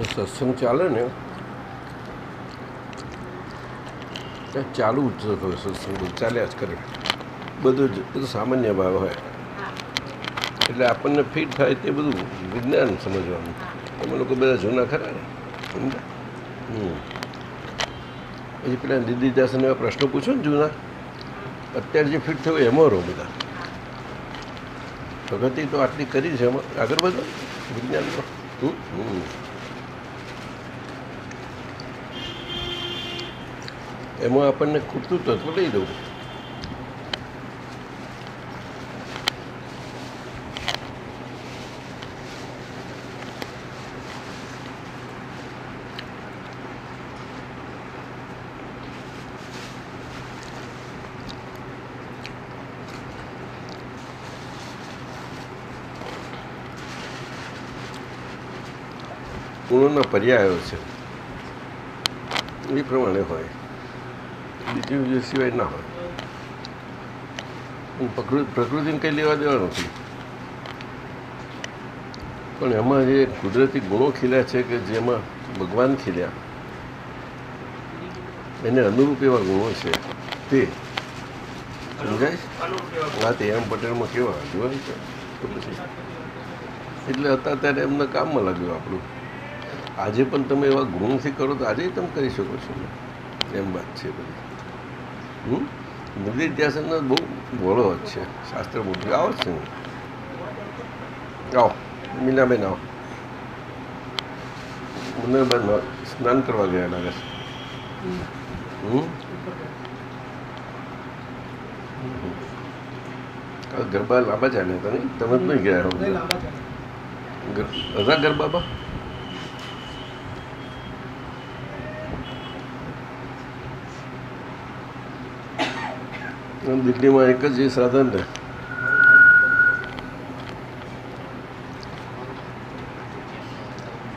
સત્સંગ ચાલે ને ચાલુ જ સત્સંગ ચાલ્યા જ કરે, બધું સામાન્ય ભાવ હોય એટલે આપણને ફિટ થાય તે બધું વિજ્ઞાન સમજવાનું. અમે લોકો બધા જૂના ખરા ને સમજા. પછી પેલા દીદીદાસને એવા પ્રશ્નો પૂછો ને જૂના, અત્યારે જે ફિટ થયું એમાં રહો બધા. પ્રગતિ તો આટલી કરી છે, એમાં આગળ વધો વિજ્ઞાનમાં. એમાં આપણને ખૂટતું તત્વ લઈ દઉં. ગુણોના પર્યાયો છે એ પ્રમાણે હોય, બીજું સિવાય ના હોય. પ્રકૃતિને કંઈ લેવા દેવા નથી, પણ એમાં જે કુદરતી ગુણો ખીલ્યા છે કે જેમાં ભગવાન ખીલ્યા એને અનુરૂપ એવા ગુણો છે તે સમજાય. વાત એમ પટેલમાં કેવા જોવાય છે તો પછી એટલે અત્યારે એમને કામમાં લાગ્યું આપણું. આજે પણ તમે એવા ગુણથી કરો તો આજે તમે કરી શકો છો ને, એમ વાત છે બધી. નિર્દેશાસનનો બહુ ભોળો જ છે, શાસ્ત્ર મોટું આવો જ છે ને. આવો મીનાબેન આવો. મુન્નાબેન સ્નાન કરવા ગયા લાગે છે. ગરબા લાંબા ચાલ્યા હતા નહીં, તમે જ નહીં ગયા હતા ગરબાબા. દિલ્હીમાં એક જ એ સાધન ને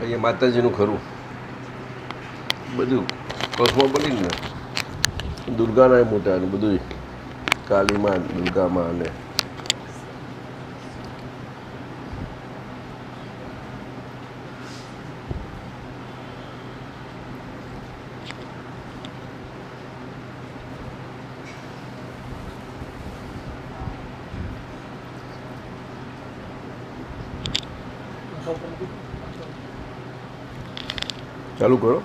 અહીંયા માતાજીનું ખરું બધું કોસ્મોપોલિટન ને, દુર્ગાના મોટા ને બધું, કાલીમાં દુર્ગામાં અને ચાલુ કરો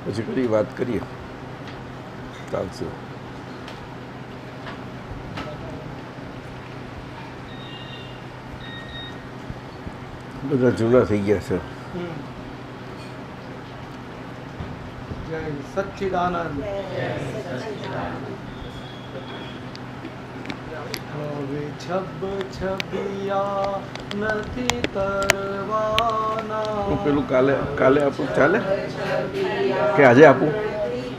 પછી કરી વાત કરીએ, ચાલશે. બધા જૂના થઈ ગયા છે. સચ્ચિદાનંદ. હવે છબ છબિયા નથી તરવાના. હું પેલું કાલે આપું ચાલે કે આજે આપું?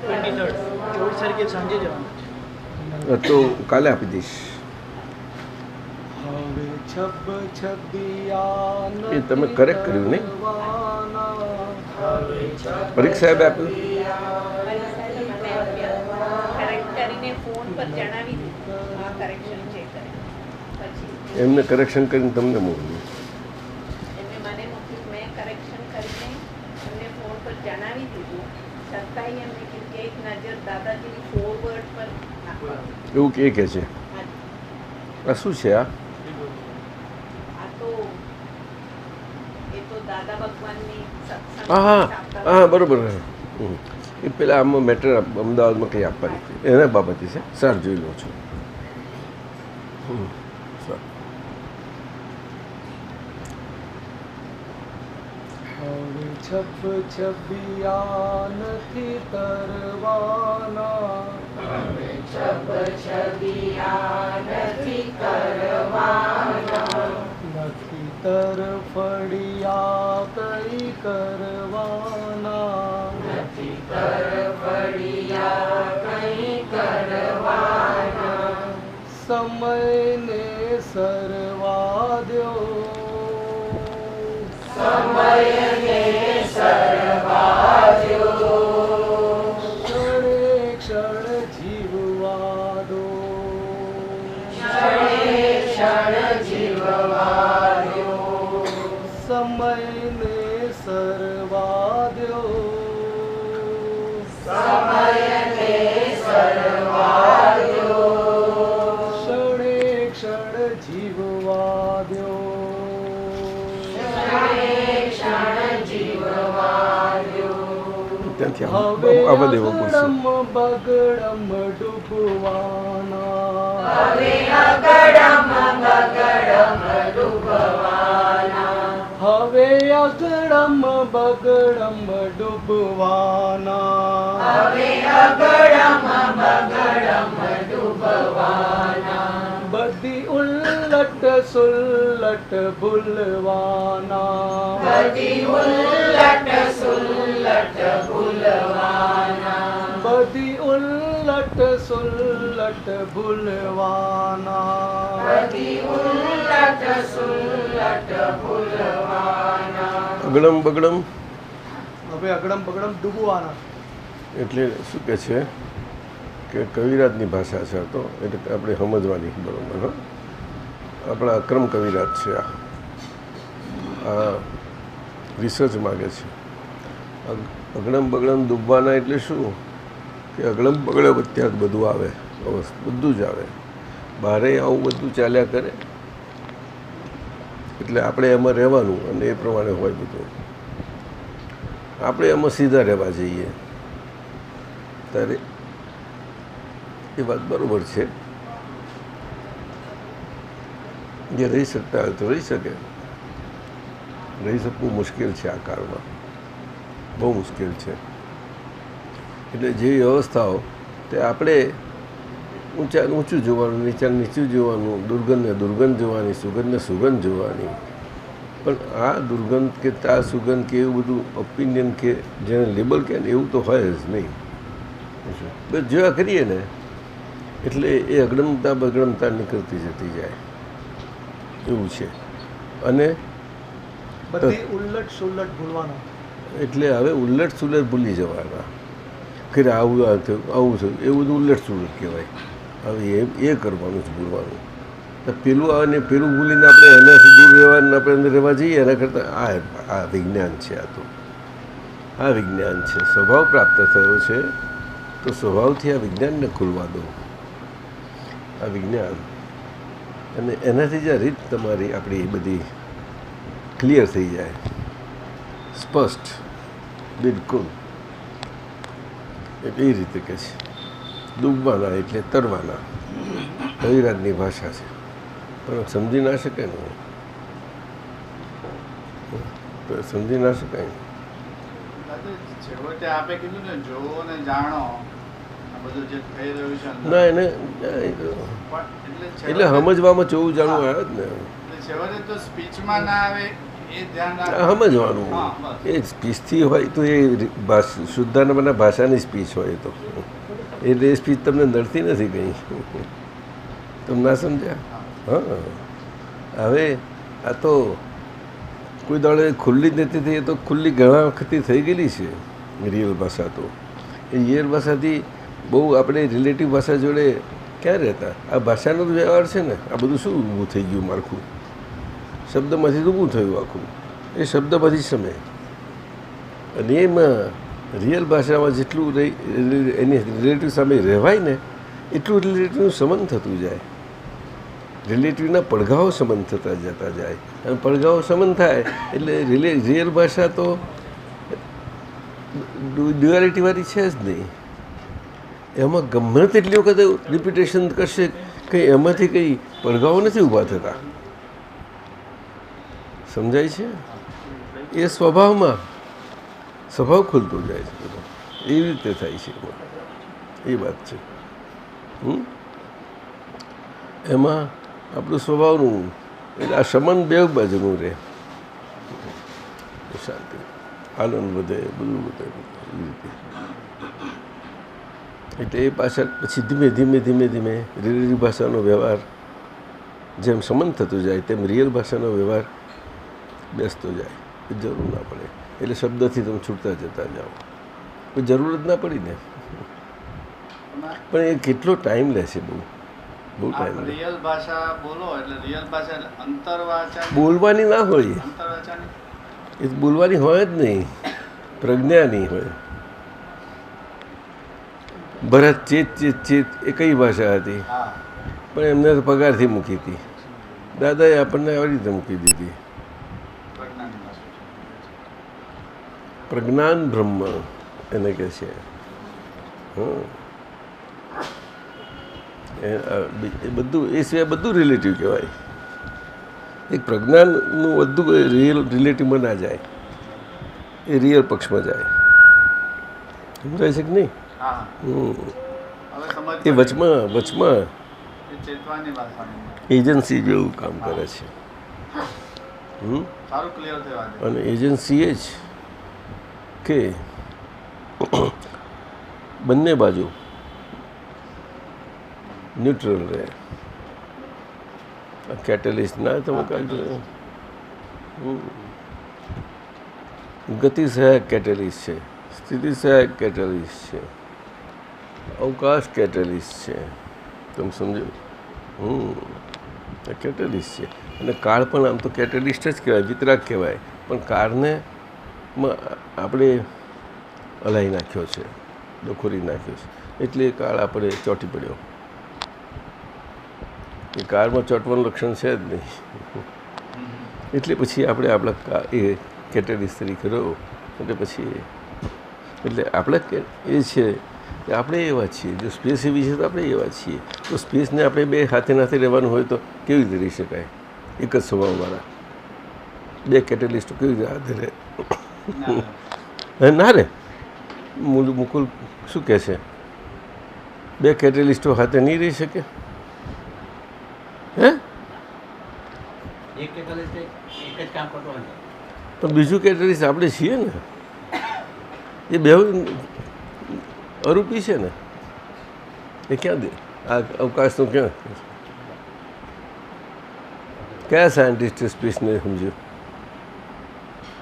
23 સાંજે જવાનું તો કાલે આપી દઈશ. હવે છબ છબિયા એ તમે કરેક્ટ કર્યું નહીં? પરીક્ષા સાહેબે આપ્યું એમને કરેક્શન કરીને તમને મોકલ્યું. એવું કે છે આ શું છે? આ હા હા હા બરાબર. એ પેલા આમાં મેટર અમદાવાદમાં કંઈ આપવાની એના બાબતે છે. સર જોઈ લો છો. હવે છબ છબિયા નથી તરવાના. હવે છબ છબિયા નથી કરવાના. નથી તરફડિયા કઈ કરવાના. નથી તરફડિયા કઈ કરવાના. સમયને સરવા દ્યો. સમયને સરવા દ્યો. ક્ષણે ક્ષણ જીવવા દો. ક્ષણે ક્ષણ જીવવા દ્યો. સમયને સરવા દ્યો, સમયને સરવા દ્યો, ક્ષણે ક્ષણ જીવવા દ્યો, ક્ષણે ક્ષણ જીવવા દ્યો. ત્યાંથી હવે આવવા દેવો પડશે. અગડમ બગડમ ડૂબવાના, હવે અગડમ બગડમ ડૂબવાના, હવે અગડમ બગડમ ડૂબવાના, હવે અગડમ બગડમ ડૂબવાના, બધી ઉલ્લટ સુલ્લટ ભૂલવાના, બધી ઉલ્લટ સુલ્લટ ભૂલવાના, બધી ઉલ્લટ સુલ્લટ ભૂલવાના, બધી ઉલ્લટ સુલ્લટ ભૂલવાના. અગડમ બગડમ હવે અગડમ બગડમ ડૂબવાના. એટલે શું કહે છે કે કવિરાજની ભાષા છે આ તો, એટલે આપણે સમજવાની બરાબર. હા, આપણા અક્રમ કવિરાજ છે આ રિસર્ચ માગે છે. અગડમ બગડમ ડૂબવાના એટલે શું કે અગડમ બગડમ અત્યારે બધું આવે, બધું જ આવે, બહારે આવું બધું ચાલ્યા કરે, એટલે આપણે એમાં રહેવાનું અને એ પ્રમાણે હોય બધું. આપણે એમાં સીધા રહેવા જઈએ ત્યારે એ વાત બરાબર છે. જે રહી શકતા હોય તો રહી શકે, રહી શકવું મુશ્કેલ છે આ કાળમાં, બહુ મુશ્કેલ છે. એટલે જે વ્યવસ્થાઓ તે આપણે ઊંચાને ઊંચું જોવાનું, નીચાને નીચું જોવાનું, દુર્ગંધને દુર્ગંધ જોવાની, સુગંધને સુગંધ જોવાની. પણ આ દુર્ગંધ કે આ સુગંધ કે એવું બધું ઓપિનિયન કે જેને લેબલ કહે ને એવું તો હોય જ નહીં. બસ જોયા કરીએ ને એટલે એ અગડમતા બગડમતા નીકળતી જતી જાય એવું છે. અને બધી ઉલ્લટ સુલ્લટ ભૂલવાના. એટલે હવે ઉલ્લટ સુલટ ભૂલી જવાના કે આવું આ થયું આવું થયું એવું બધું ઉલ્લટ સુલટ કહેવાય. હવે એ કરવાનું જ ભૂલવાનું. તો પેલું આવે ને પેલું ભૂલીને આપણે એનાથી દૂર રહેવાનું આપણે અંદર રહેવા જઈએ એના કરતાં આ વિજ્ઞાન છે. આ તો આ વિજ્ઞાન છે. સ્વભાવ પ્રાપ્ત થયો છે તો સ્વભાવથી આ વિજ્ઞાનને ખુલવા દો. આ વિજ્ઞાન અને એનાથી જ આ રીત તમારી આપણી બધી ક્લિયર થઈ જાય, સ્પષ્ટ બિલકુલ. એટલે એ રીતે કહે છે ડૂબવાના એટલે તરવાના. કવિરાજની ભાષા છે પણ સમજી ના શકાય ને, તો સમજી ના શકાય ને. છેવટે આપે કીધું ને જોવો ને જાણો આ બધું જે થઈ રહ્યું છે અંદર. ના એને એટલે સમજવામાં ચોવું જાણવું આવે જ ને. છેવટે તો સ્પીચમાં ના આવે એ ધ્યાન આ રાખવું. સમજવાનું હા, બસ. એ સ્પીચથી હોય તો એ શુદ્ધાના ભાષાની સ્પીચ હોય તો એટલે એ સ્પીચ તમને નડતી નથી કંઈ. તમે ના સમજ્યા? હા, હવે આ તો કોઈ દાડે ખુલ્લી જ નથી થઈ, એ તો ખુલ્લી ઘણા વખતથી થઈ ગયેલી છે રિયલ ભાષા. તો એ રિયલ ભાષાથી બહુ આપણે રિલેટિવ ભાષા જોડે ક્યાં રહેતા? આ ભાષાનો જ વ્યવહાર છે ને. આ બધું શું ઊભું થઈ ગયું માળખું? શબ્દમાંથી જ ઊભું થયું આખું. એ શબ્દમાંથી સમય અને એમાં રિયલ ભાષામાં જેટલું એની રિલેટિવ સામે રહેવાય ને એટલું રિલેટિવનું સમન થતું જાય. રિલેટિવના પડઘાઓ સમન થતા જતા જાય અને પડઘાઓ સમન થાય એટલે રિયલ ભાષા તો ડ્યુઆલિટીવાળી છે જ નહીં. એમાં ગમે તેટલી વખત રિપીટેશન કરશે કંઈ એમાંથી કંઈ પડઘાઓ નથી ઊભા થતા. સમજાય છે? એ સ્વભાવમાં સ્વભાવ ખુલતો જાય છે બધો. એવી રીતે થાય છે એ વાત છે. એમાં આપણું સ્વભાવનું એટલે આ સમન બે બાજુનું રહે, શાંતિ આનંદ વધે બધું વધે એ રીતે. એટલે એ પાછળ પછી ધીમે ધીમે ધીમે ધીમે રિલેટિવ ભાષાનો વ્યવહાર જેમ સમન થતું જાય તેમ રિયલ ભાષાનો વ્યવહાર બેસતો જાય. એ જરૂર ના પડે એટલે શબ્દથી તમે છૂટતા જતા જાઓ. કોઈ જરૂર જ ના પડી ને. પણ એ કેટલો ટાઈમ લે છે? બહુ ટાઈમ લે. રિયલ ભાષા બોલો એટલે રિયલ ભાષા એટલે અંતરવાચા. બોલવાની ના હોય, અંતરવાચાની એ તો બોલવાની હોય જ નહીં, પ્રજ્ઞાની હોય. ભરત ચેત ચેત ચેત એ કઈ ભાષા હતી? હા પણ એમને તો પગારથી મૂકી હતી. દાદાએ આપણને આવી રીતે મૂકી દીધી. પ્રજ્ઞાની ભાષા છે. પ્રજ્ઞાન બ્રહ્મ એને કહે છે. હં. એ બધું એ સિવાય બધું રિલેટિવ કહેવાય. એક પ્રજ્ઞાનનું બધું રિયલ રિલેટિવમાં ના જાય, એ રિયલ પક્ષમાં જાય. સમજાય છે કે નહીં? હા હમ. હવે સમજ એ વચમાં વચમાં એ ચેતવાની ભાષાની એજન્સી જેવું કામ કરે છે. સારું ક્લિયર થયું આજે. અને એજન્સી એ જ કે બંને બાજુ ન્યુટ્રલ રહે. કેટેલિસ્ટ ના તમે કાઢો. ગતિ સહાયક કેટેલિસ્ટ છે, સ્થિતિ સહાયક કેટેલિસ્ટ છે, અવકાશ કેટેલિસ્ટ છે. તમે સમજો? કેટેલિસ્ટ છે. અને કાળ પણ આમ તો કેટેલિસ્ટ જ કહેવાય, વિતરાગ કહેવાય. પણ કાળને આપણે હલાવી નાખ્યો છે, દખોરી નાખ્યો છે, એટલે એ કાળ આપણે ચોંટી પડ્યો. એ કાળમાં ચોંટવાનું લક્ષણ છે જ નહીં. એટલે પછી આપણે આપણા એ કેટેલિસ્ટ તરીકે રહ્યો. એટલે પછી એટલે આપણે એ છે કે આપણે એવા છીએ. જો સ્પેસ એવી છે તો આપણે એવા છીએ. તો સ્પેસને આપણે બે હાથે નાથે રહેવાનું હોય તો કેવી રીતે રહી શકાય? એક જ સ્વભાવવાળા બે કેટેલિસ્ટો કેવી રીતે હાથે રહે? ના રે. મુકુલ શું કહે છે? બે કેટેલિસ્ટો હાથે નહીં રહી શકે? હે? પણ બીજું કેટેલિસ્ટ આપણે છીએ ને, એ બે અરૂપી છે ને. એ ક્યાં દે આ અવકાશનું ક્યાં? કયા સાયન્ટિસ્ટે સ્પેસને સમજ્યું?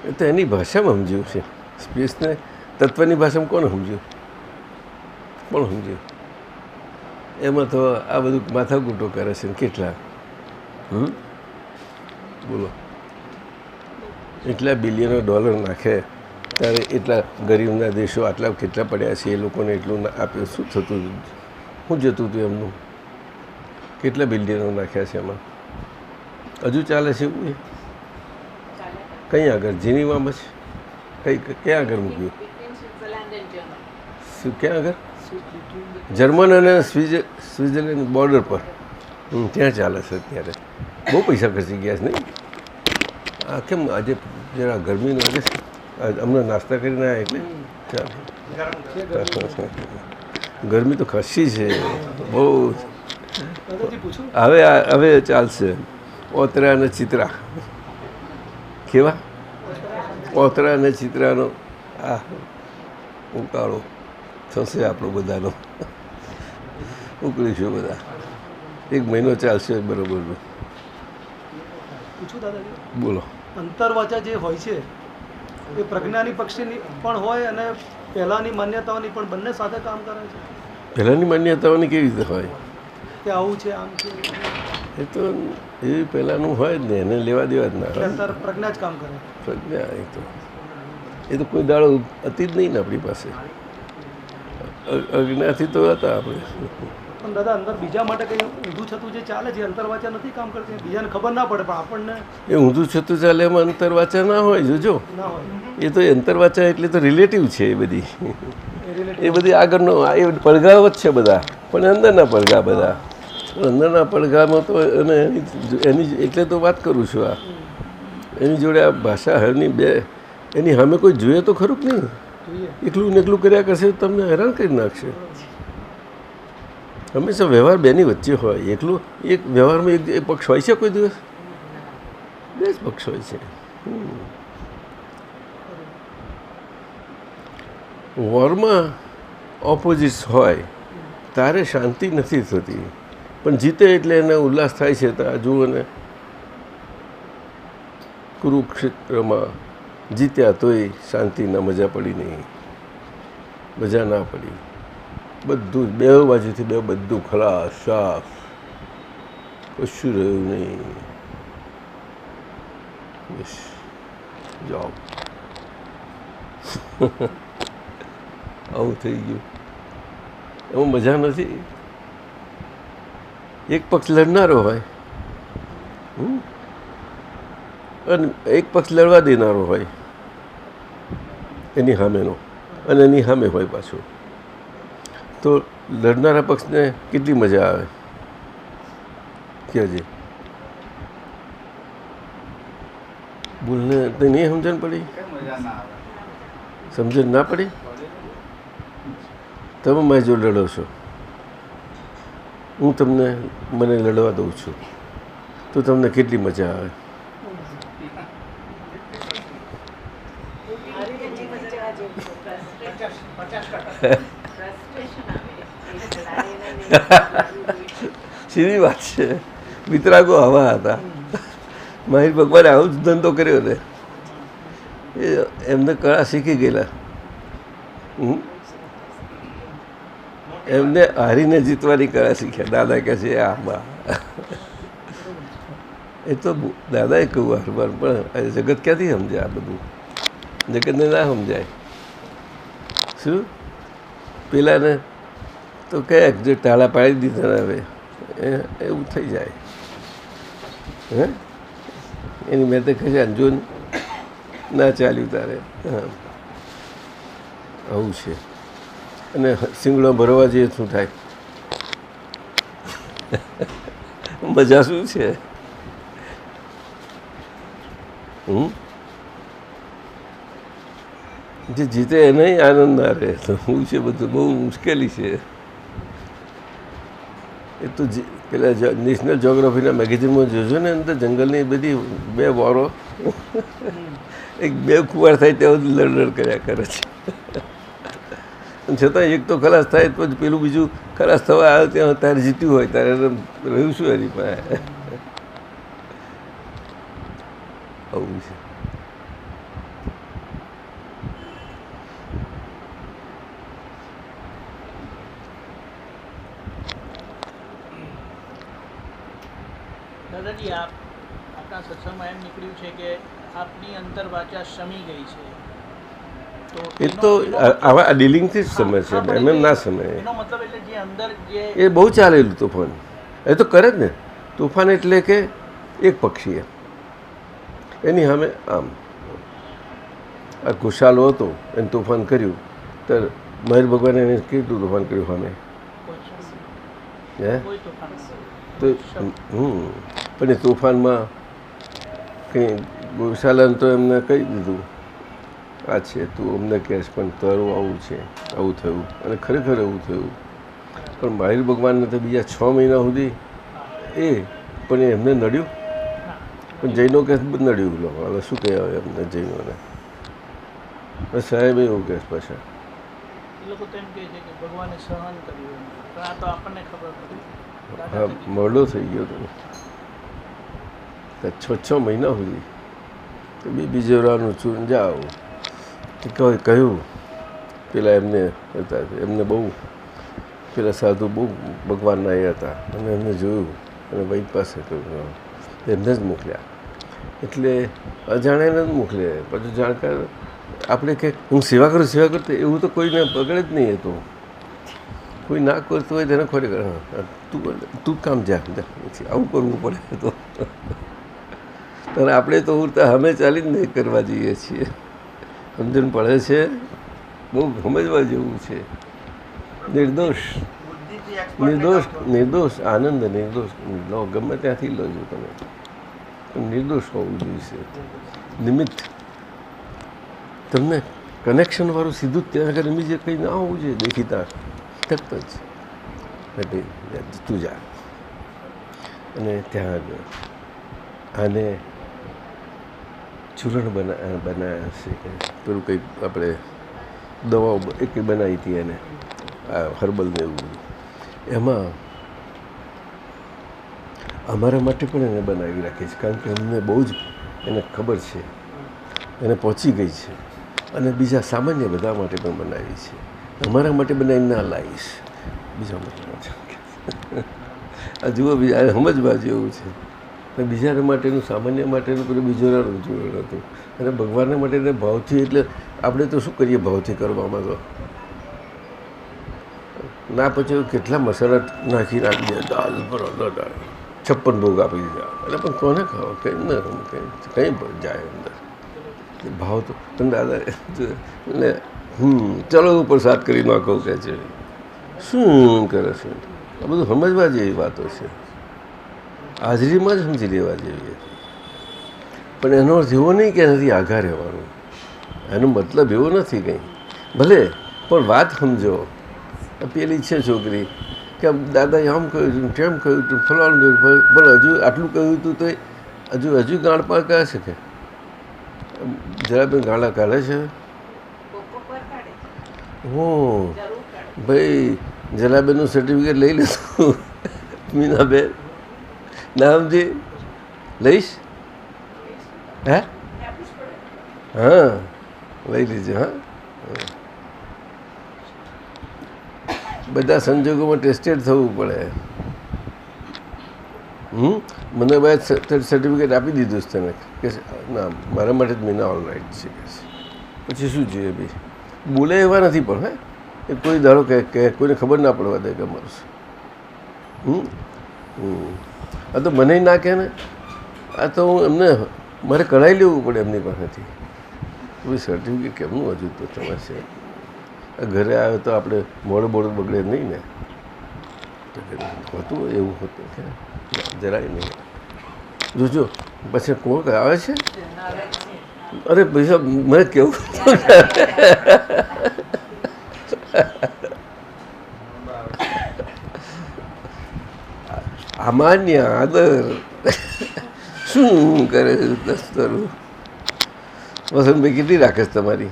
એ તો એની ભાષામાં સમજ્યું છે. સ્પેસને તત્વની ભાષામાં કોને સમજ્યું? કોણ સમજ્યું? એમાં તો આ બધું માથાકૂટો કરે છે ને કેટલા. બોલો, એટલા બિલિયનો ડોલર નાખે ત્યારે એટલા ગરીબના દેશો આટલા કેટલા પડ્યા છે, એ લોકોને એટલું આપ્યું. શું થતું હતું? શું જતું હતું એમનું? કેટલા બિલિયનો નાખ્યા છે એમાં? હજુ ચાલે છે એવું? એ કઈ આગળ? જીનીવામાં છે? ક્યાં આગળ મૂક્યું? ક્યાં આગળ? જર્મન અને સ્વિટ્ઝરલેન્ડ બોર્ડર પર. ત્યાં ચાલે છે અત્યારે. બહુ પૈસા ખર્ચી ગયા છે નહીં? આ કેમ આજે જરા ગરમીનું આજે હમણાં નાસ્તા કરીને આવ્યા એટલે ચાલે. ગરમી તો ખસી છે બહુ. હવે ચાલશે ઓતરા અને ચિત્રા. કેવા? ઓતરા અને ચિત્રાનો આ ઉકાળો થશે આપણો બધાનો. ઉકળીશું બધા. 1 મહિનો ચાલશે બરોબર. પૂછું દાદાજી? બોલો. અંતરવાચા જે હોય છે એ પ્રજ્ઞાની પક્ષીની પણ હોય અને પહેલાંની માન્યતાઓની પણ બંને સાથે કામ કરે છે. પહેલાંની માન્યતાઓની કેવી રીતે હોય? કે આવું છે, આમ છે. એ તો એ પહેલાંનું હોય જ ને, એને લેવા દેવા જ ના હોય. અત્યારે પ્રજ્ઞા જ કામ કરે. પ્રજ્ઞા એ તો કોઈ દાડો હતી જ નહીં ને આપણી પાસે. અજ્ઞાથી તો હતા આપણે. પણ દાદા અંદર બીજા માટે કંઈ ઊંધું છતું જે ચાલે છે અંતરવાચા નથી કામ કરતી, બીજાને ખબર ના પડે પણ આપણને એ ઊંધું છતું ચાલે એમાં અંતરવાચા ના હોય. જોજો, ના હોય. એ તો અંતરવાચા એટલે તો રિલેટિવ છે એ બધી. એ બધી આગળનો એ પડઘાઓ જ છે બધા, પણ અંદરના પડઘા બધા. અંદરના પડઘામાં તો એની એટલે તો વાત કરું છું. આ એની જોડે આ ભાષા હરની બે એની સામે કોઈ જોઈએ તો ખરું કે નહીં? એકલું ને એકલું કર્યા કરશે તો તમને હેરાન કરી નાખશે. હંમેશા વ્યવહાર બેની વચ્ચે હોય. એકલું એક વ્યવહારમાં એક પક્ષ હોય છે કોઈ દિવસ? બે જ પક્ષ હોય છે. વોરમાં ઓપોઝિટ્સ હોય તારે શાંતિ નથી થતી, પણ જીતે એટલે એને ઉલ્લાસ થાય છે. તો આ જુઓ ને, કુરુક્ષેત્રમાં જીત્યા તોય શાંતિના મજા પડી નહીં, મજા ના પડી. બધું બે બાજુથી બધું ખલાસ સાફ, કશું રહ્યું નહીં. બસ જાઓ આવું થઈ ગયું. એમાં મજા નથી. એક પક્ષ લડનારો હોય અને એક પક્ષ લડવા દેનારો હોય એની સામેનો, અને એની સામે હોય પાછો. તો લડનારા પક્ષને કેટલી મજા આવે કહેજે. બોલને તો નહીં સમજણ પડી? કઈ મજા ના આવે. સમજણ ના પડી? તમે મારી જો લડો છો, હું તમને મને લડવા દઉં છું, તો તમને કેટલી મજા આવે? સીધી વાત છે. વિતરાગો આવા હતા. માહિર ભગવાને આવો જ ધંધો કર્યો ને, એ એમને કળા શીખી ગયેલા. એમને હારીને જીતવાની કળા શીખ્યા. દાદા કહે છે આમાં એ તો દાદાએ કહ્યું હરવાર, પણ જગત ક્યાંથી સમજાય? આ બધું જગતને ના સમજાય. શું પેલાને તો કહે જે ટાળા પાડી દીધા હવે એવું થઈ જાય. હે એની મેં તો કહે જો ના ચાલ્યું તારે. હા આવું છે. અને સિંગડો ભરવા જઈએ શું થાય? મજા શું છે? જે જીતે એને આનંદ ના રહે. તો શું છે બધું બહુ મુશ્કેલી છે. એ તો પેલા નેશનલ જ્યોગ્રાફીના મેગેઝિનમાં જોજો ને, અંદર જંગલની બધી બે વોરો એક બે કુવાર થાય ત્યાં લડલડ કર્યા કરે છે. છતાં એક તો ખલાસ થાય પછી પેલું બીજું ખલાસ થવા આવે ત્યાં તારે જીત્યું હોય તારે રહ્યું શું એની પાસે? આવું છે. દાદાજી, આપના સત્સંગમાં એમ નીકળ્યું છે કે આપની અંતર વાચા શમી ગઈ છે. એ તો આવા ડીલિંગથી જ સમય છે, એમ એમ ના સમય. એનો મતલબ એટલે જે અંદર જે એ બહુ ચાલેલું તોફાન. એ તો કરે જ ને. તોફાન એટલે કે એક પક્ષીએ એની સામે આમ આ ઘુસાલો હતો એને તોફાન કર્યું, તો મહેર ભગવાને એને કેટલું તોફાન કર્યું સામે? હે કોઈ તોફાન તો પણ એ તોફાનમાં કંઈ ગોશાલાને તો એમને કહી દીધું આ છે તું અમને કહેશ, પણ તારું આવું છે, આવું થયું. અને ખરેખર એવું થયું. પણ મહાવીર ભગવાનને તો બીજા 6 મહિના સુધી એ પણ એમને નડ્યું. પણ જૈનો કે નડ્યું. લો હવે શું કહેવાય એમને જૈનોને? સાહેબ એવું કહે પાછા એ લોકો તો એમ કહે છે કે ભગવાને સહન કર્યું, પણ આ તો આપણને ખબર પડી. હા મોડો થઈ ગયો તો 6 મહિના સુધી તો બીજે રાનું ચૂન જાઓ કહ્યું. પેલા એમને હતા, એમને બહુ પેલા સાધુ બહુ ભગવાનના એ હતા, અને એમને જોયું અને વૈદ પાસે કહ્યું એમને જ મોકલ્યા. એટલે અજાણ્યાને જ મોકલે. પછી જાણકાર આપણે કે હું સેવા કરું એવું તો કોઈને પકડે જ નહીં. એ તો કોઈ ના કરતું હોય તેને ખરેખર તું કામ જા આવું કરવું પડે. તો અને આપણે તો ઉડતા અમે ચાલીને નહીં કરવા જઈએ છીએ. સમજણ પડે છે? બહુ સમજવા જેવું છે. નિર્દોષ નિર્દોષ નિર્દોષ આનંદ નિર્દોષ લો, ગમે ત્યાંથી લો છો તમે, પણ નિર્દોષ હોવું જોઈએ. નિમિત્ત તમને કનેક્શનવાળું સીધું જ ત્યાં આગળ ઇમિડિયેટ કંઈ ના હોવું જોઈએ. દેખીતા તરત જ એટલે તું જા અને ત્યાં આગળ આને ચૂરણ બનાવ્યા છે કે પેલું કંઈક આપણે દવાઓ એક બનાવી હતી એને, આ હર્બલને એવું બધું. એમાં અમારા માટે પણ એને બનાવી રાખી છે, કારણ કે અમને બહુ જ એને ખબર છે, એને પહોંચી ગઈ છે. અને બીજા સામાન્ય બધા માટે પણ બનાવી છે. અમારા માટે બનાવીને ના લાવીશ, બીજા માટે. આ જુઓ બીજા સમજવા જેવું છે. અને બીજાના માટેનું સામાન્ય માટેનું પેલું બીજોરાનું જોડે હતું અને ભગવાનના માટે ભાવથી એટલે આપણે તો શું કરીએ ભાવથી કરવામાં તો ના પછી કેટલા મસાલા નાખી દે દાલ પર દાળ 56 ભોગ આપી દીધા એટલે પણ કોને ખાઓ કંઈ ના કંઈ પણ જાય અંદર ભાવ તો પણ દાદા એટલે ચલો ઉપર સાત કરી નાખો કે છે શું કરે છે આ બધું સમજવા જેવી વાતો છે હાજરીમાં જ સમજી લેવા જેવી હતી પણ એનો અર્થ એવો નહીં કે એનાથી આઘા રહેવાનું એનો મતલબ એવો નથી કંઈ ભલે પણ વાત સમજો પેલી છે છોકરી કે દાદાએ આમ કહ્યું હતું તેમ કહ્યું હતું ફલાણું કહ્યું ભલે હજુ આટલું કહ્યું હતું તો હજુ ગાળ પાર કરે છે કે જરા પણ ગાળા કાઢે છે હું ભાઈ જલાબેનનું સર્ટિફિકેટ લઈ લીધું મીનાબેન નામજી લઈશ હે હા લઈ લીધું હા બધા સંજોગોમાં ટેસ્ટેડ થવું પડે મને ભાઈ સર્ટિફિકેટ આપી દીધું છે તને કે ના મારા માટે જ મીના ઓલ રાઈટ છે કે પછી શું જોઈએ ભાઈ બોલે એવા નથી પણ હે એ કોઈ ધારો કે કોઈને ખબર ના પડવા દે કે અમારું આ તો મને ના કહે ને આ તો હું એમને મારે કઢાઈ લેવું પડે એમની પાસેથી કોઈ સર્ટિફિકેટ કેમનું હજુ તો તમારે છે ઘરે આવ્યો તો આપણે મોડું બગડે નહીં ને હોતું એવું હોતું કે જરાય નહીં જોજો પછી કોણ આવે છે અરે પૈસા મને કેવું સામાન્ય આદર શું કરે છે દસ્તરું વસંતભાઈ કેટલી રાખે છે તમારી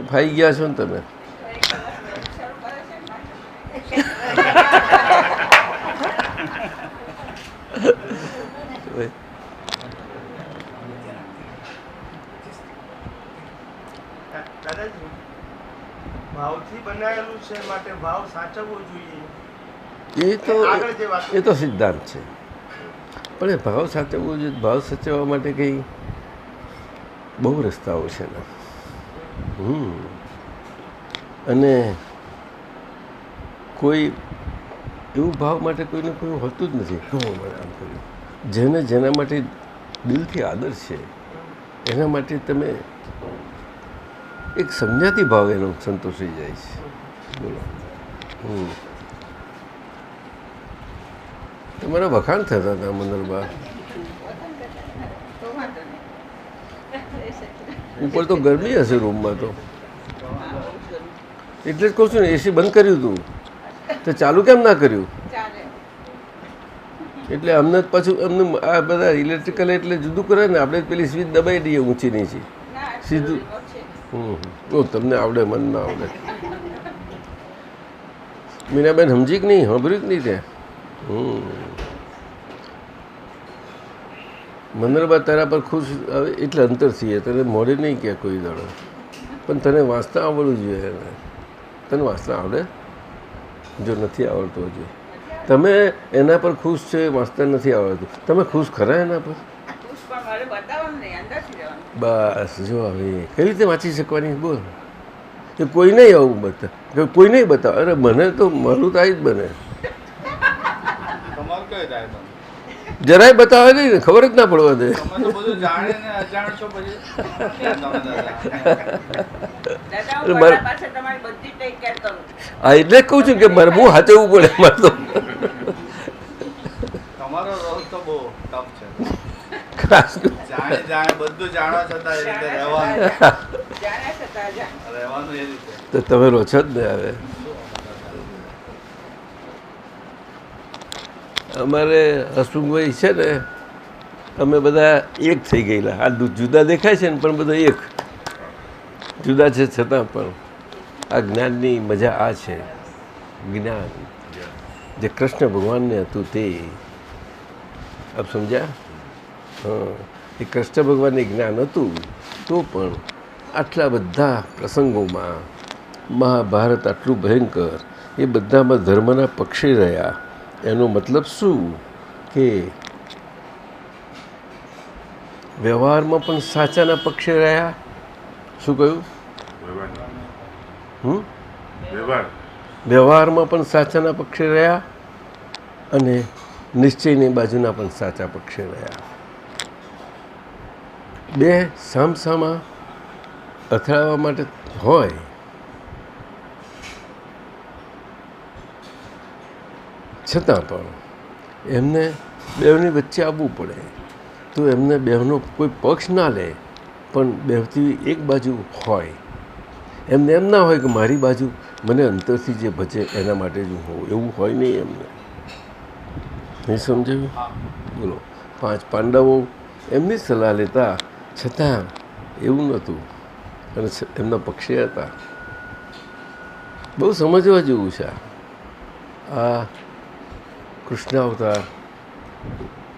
ફાઈ ગયા છો ને તમે દાદાજી ભાવથી બનાવેલું છે માટે ભાવ સાચવવો જોઈએ એ તો સિદ્ધાંત છે પણ એ ભાવ સાચવવો જોઈએ ભાવ સાચવવા માટે કંઈ બહુ રસ્તાઓ છે ને અને કોઈ એવું ભાવ માટે કોઈને કોઈ હોતું જ નથી આમ કર્યું જેને જેના માટે દિલથી આદર છે એના માટે તમે એક સંજ્ઞાતી ભાવ એનો સંતોષી જાય છે બોલો તમારા વખાણ થતા હતા મંદરબા ઉપર તો ગરમી હશે રૂમમાં તો એટલે જ કહું છું ને એસી બંધ કર્યું હતું તો ચાલુ કેમ ના કર્યું એટલે અમને પાછું અમને આ બધા ઇલેક્ટ્રિકલ એટલે જુદું કરે ને આપણે પેલી સ્વિચ દબાઈ દઈએ ઊંચી નીચે સીધું તમને આવડે મન ના આવડે મીનાબેન સમજી કે નહીં સાંભળ્યું જ નહીં તે મંદરબા તારા પર ખુશ એટલે અંતરથી તને મોડે નહીં કહે કોઈ દાડો પણ તને વાંચતા આવડવું જોઈએ તને વાંચતા આવડે જો નથી આવડતું હજુ તમે એના પર ખુશ છે વાંચતા નથી આવડતું તમે ખુશ ખરા એના પર બસ જો હવે કઈ રીતે વાંચી શકવાની બોલ કે કોઈ નહીં આવું બતા કોઈ નહીં બતાવે અરે મને તો મારું તો આવી જ બને જરાય બતાવે નહીં ને ખબર જ ના પડવા દે હા એટલે જ કહું છું કે મારે બહુ સાચવવું પડે મારે તો તમારો રોલ તો બહુ ટફ છે બધું જાણો છતાં એ રીતે રહેવાનું એ રીતે તો તમે રો છો જ ને હવે અમારે હસમુખભાઈ છે ને અમે બધા એક થઈ ગયેલા આ જુદા દેખાય છે ને પણ બધા એક જુદા છે છતાં પણ આ જ્ઞાનની મજા આ છે જ્ઞાન જે કૃષ્ણ ભગવાનને હતું તે આપ સમજ્યા હા એ કૃષ્ણ ભગવાનને જ્ઞાન હતું તો પણ આટલા બધા પ્રસંગોમાં મહાભારત આટલું ભયંકર એ બધામાં ધર્મના પક્ષે રહ્યા એનો મતલબ શું કે વ્યવહારમાં પણ સાચાના પક્ષે રહ્યા. શું કહ્યું? વ્યવહારમાં પણ સાચાના પક્ષે રહ્યા અને નિશ્ચયની બાજુના પણ સાચા પક્ષે રહ્યા. બે સામસામા અથડાવવા માટે હોય છતાં પણ એમને બેવની વચ્ચે આવવું પડે તો એમને બેવનો કોઈ પક્ષ ના લે, પણ બેવથી એક બાજુ હોય. એમને એમ ના હોય કે મારી બાજુ મને અંતરથી જે ભજે એના માટે જ હું હોઉં, એવું હોય નહીં એમને. નહીં સમજાયું? બોલો. 5 પાંડવો એમની સલાહ લેતા છતાં એવું નહોતું અને એમના પક્ષે હતા. બહુ સમજવા જેવું છે. આ કૃષ્ણ અવતાર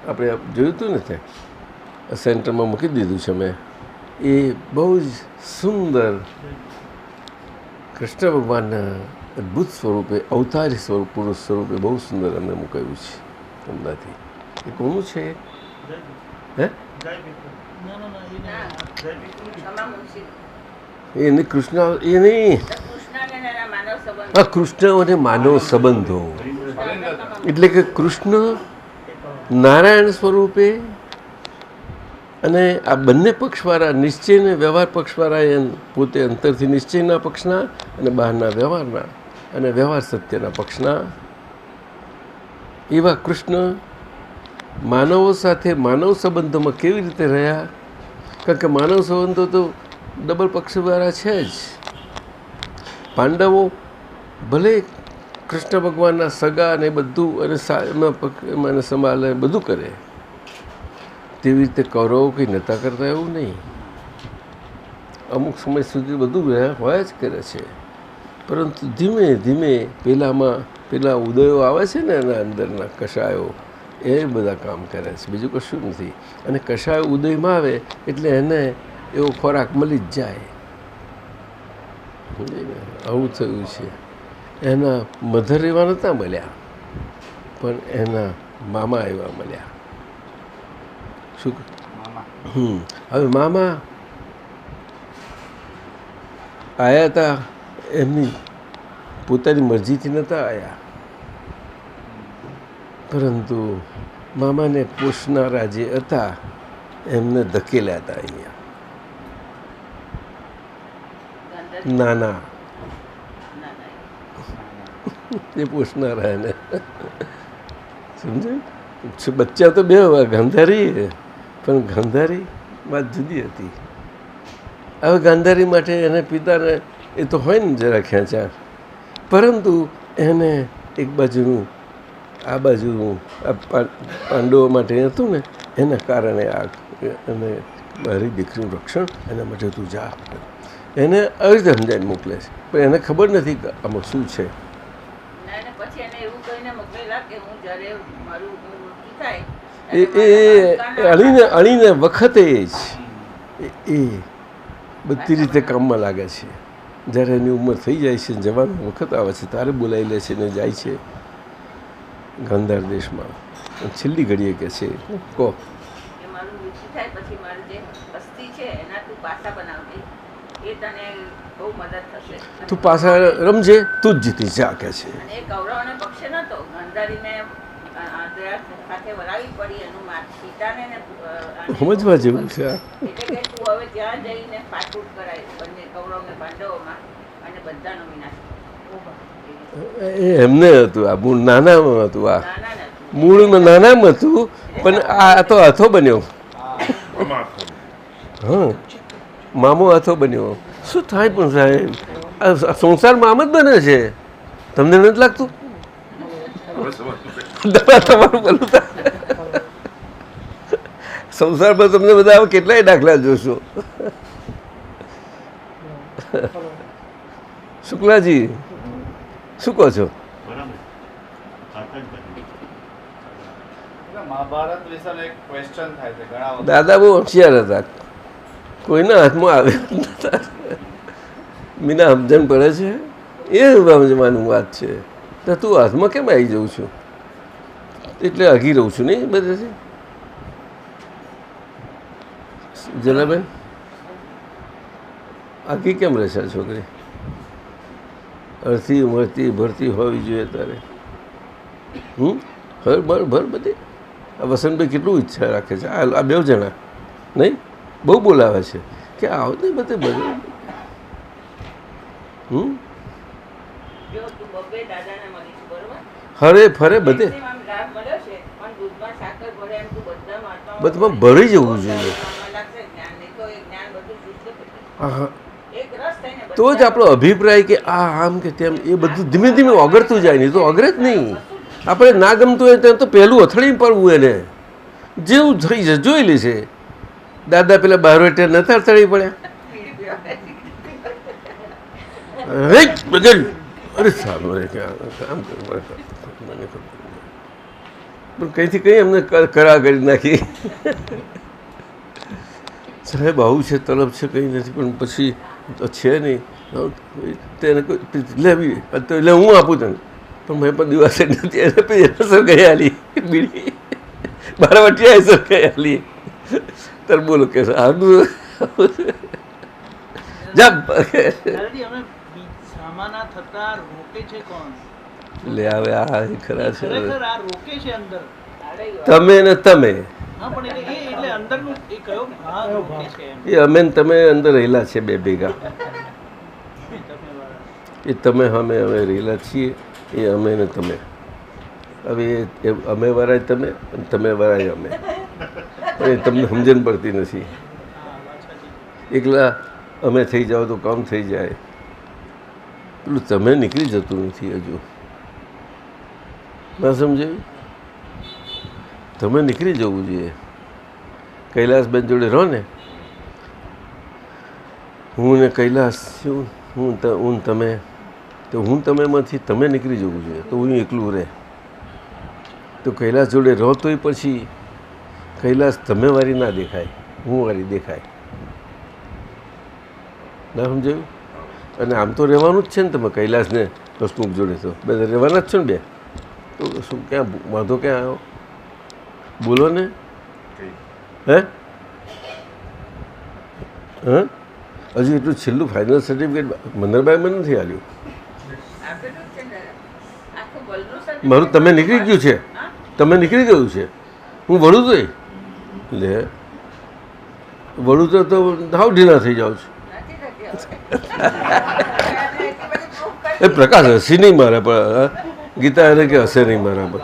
આપણે જોયું હતું ને ત્યાં સેન્ટરમાં મૂકી દીધું છે મેં. એ બહુ જ સુંદર કૃષ્ણ ભગવાનના અદ્ભુત સ્વરૂપે, અવતારી સ્વરૂપ, પુરુષ સ્વરૂપે બહુ સુંદર એમને મૂકાયું છે હમણાંથી. એ કોનું છે? હે? એ નહીં કૃષ્ણ, એ નહીં. હા, કૃષ્ણ અને માનવ સંબંધો. એટલે કે કૃષ્ણ નારાયણ સ્વરૂપે અને આ બંને પક્ષવાળા, નિશ્ચય અને વ્યવહાર પક્ષવાળા, એ પોતે અંતરથી નિશ્ચયના પક્ષના અને બહારના વ્યવહારના અને વ્યવહાર સત્યના પક્ષના એવા કૃષ્ણ માનવો સાથે માનવ સંબંધોમાં કેવી રીતે રહ્યા? કારણ કે માનવ સંબંધો તો ડબલ પક્ષવાળા છે જ. પાંડવો ભલે કૃષ્ણ ભગવાનના સગા ને બધું અને એમાં સંભાળે બધું કરે, તેવી રીતે કૌરવો કંઈ નહોતા કરતા એવું નહીં. અમુક સમય સુધી બધું રહ્યા હોય જ કરે છે, પરંતુ ધીમે ધીમે પેલા ઉદયો આવે છે ને એના અંદરના કષાયો, એ બધા કામ કરે છે, બીજું કશું નથી. અને કષાયો ઉદયમાં આવે એટલે એને એવો ખોરાક મળી જ જાય. આવું થયું છે. એના મધર એવા નહોતા મળ્યા, પણ એના મામા એવા મળ્યા. શું? હવે મામા આવ્યા હતા એમની પોતાની મરજીથી નહોતા આવ્યા, પરંતુ મામાને પોષનારા જે હતા એમને ધકેલ્યા હતા અહીંયા. નાના એ પોષનારા એને સમજાયું. બચ્ચા તો બે ગાંધારી, પણ ગાંધારી વાત જુદી હતી. હવે ગાંધારી માટે એને પિતાને એ તો હોય ને જરા ખેંચાણ, પરંતુ એને એક બાજુનું આ બાજુનું આ પાંડવો માટે હતું ને એના કારણે આ અને મારી દીકરીનું રક્ષણ એના માટે તું જા, એને આવી રીતે સમજાઈને મોકલે છે. પણ એને ખબર નથી કે આમાં શું છે. એ અણીને વખતે જ એ બધી રીતે કામમાં લાગે છે. જ્યારે એની ઉંમર થઈ જાય છે, જવાનો વખત આવે છે, તારે બોલાવી લે છે ને જાય છે ગાંધાર દેશમાં. છેલ્લી ઘડીએ કે છે કહો તું પાછા રમજે, તું જ જીતી જા કે છે. સમજવા જેવું છે. એમને હતું આ મૂળ નાનામાં હતું, આ મૂળમાં નાનામાં હતું, પણ આ તો હાથો બન્યો. હા, મામો હાથો બન્યો. શું થાય પણ સાહેબ, આ સંસારમાં આમ જ બને છે. તમને નથી લાગતું? તમારું બોલું સંસારમાં તમને બધા કેટલાય દાખલા જોશો. શુક્લાજી શું કહો છો? દાદા બહુ હોશિયાર હતા, કોઈના હાથમાં આવે નતા. મીના સમજણ પડે છે એ સમજવાનું વાત છે. તો તું હાથમાં કેમ આવી જઉં છું? એટલે આગી રહું છું નહીં બધેથી. જલાબેન આગી કેમ રહેશે આ છોકરી? અડધી મળતી ભરતી હોવી જોઈએ તારે. હર ભર બધી. આ વસંતભાઈ કેટલું ઈચ્છા રાખે છે, આ બે જણા નહીં બહુ બોલાવે છે કે આવો નહીં બધે બધું. હરે ફરે બધે બધામાં ભરી જવું જોઈએ. હા, તો જ આપણો અભિપ્રાય કે આ આમ કે તેમ એ બધું ધીમે ધીમે ઓગળતું જાય. નહીં તો ઓગળે જ નહીં. આપણે ના ગમતું હોય તેમ તો પહેલું અથડી પડવું એને જેવું થઈ જશે જોઈ લેશે. દાદા પેલા બારોટે નતા અથડી પડ્યા. અરે સારું રે કામ મને પણ કંઈથી કંઈ અમને કરા કરી નાખી. સાહેબ આવું છે તલબ છે કંઈ નથી પણ પછી તો છે નહીં તેને લેવી તો એટલે હું આપું તને પણ મેં પણ દિવસે નથી એને પછી અસર ગઈ આલી બીડી બારાવટી અસર ગઈ આલી. તાર બોલો કે સારું જા સામાના થતા રોકે છે કોણ? લે આવે આ ખરા છે ખરેખર આ રોકે છે અંદર. તમે ને તમે હા પણ એટલે અંદરનું એ કયો ભાગ રોકે છે એમ? એ અમે ને તમે અંદર રહેલા છે બે ભેગા. એ તમે અમે રહેલા છીએ એ અમે ને તમે. હવે એ અમે વાળા તમે અને તમે વાળા અમે પણ એ તમને સમજણ પડતી નથી. એકલા અમે થઈ જાઓ તો કામ થઈ જાય. પેલું તમે નીકળી જતું નથી હજુ. ના સમજાયું? તમે નીકળી જવું જોઈએ. કૈલાસબેન જોડે રહો ને હું ને કૈલાસ શું હું તમે તો હું તમેમાંથી તમે નીકળી જવું જોઈએ. તો હું એકલું રહે તો કૈલાસ જોડે રહો તોય પછી કૈલાસ તમે વાળી ના દેખાય, હું વાળી દેખાય. ના સમજાયું? અને આમ તો રહેવાનું જ છે ને તમે કૈલાસને હસમુખ જોડે તો બધા રહેવાના જ છો ને બે. તો શું ક્યાં વાંધો ક્યાં આવ્યો? બોલો ને. હે હા હજુ એટલું છેલ્લું ફાઇનલ સર્ટિફિકેટ મનરભાઈ મને નથી આવ્યું. મારું તમે નીકળી ગયું છે, તમે નીકળી ગયું છે. હું વળું તો લે વળું તો હાવ ઢીલા થઈ જાઉં છું. એ પ્રકાશ હસી નહીં મારા પર. ગીતા એને કે હશે નહીં મારા પર.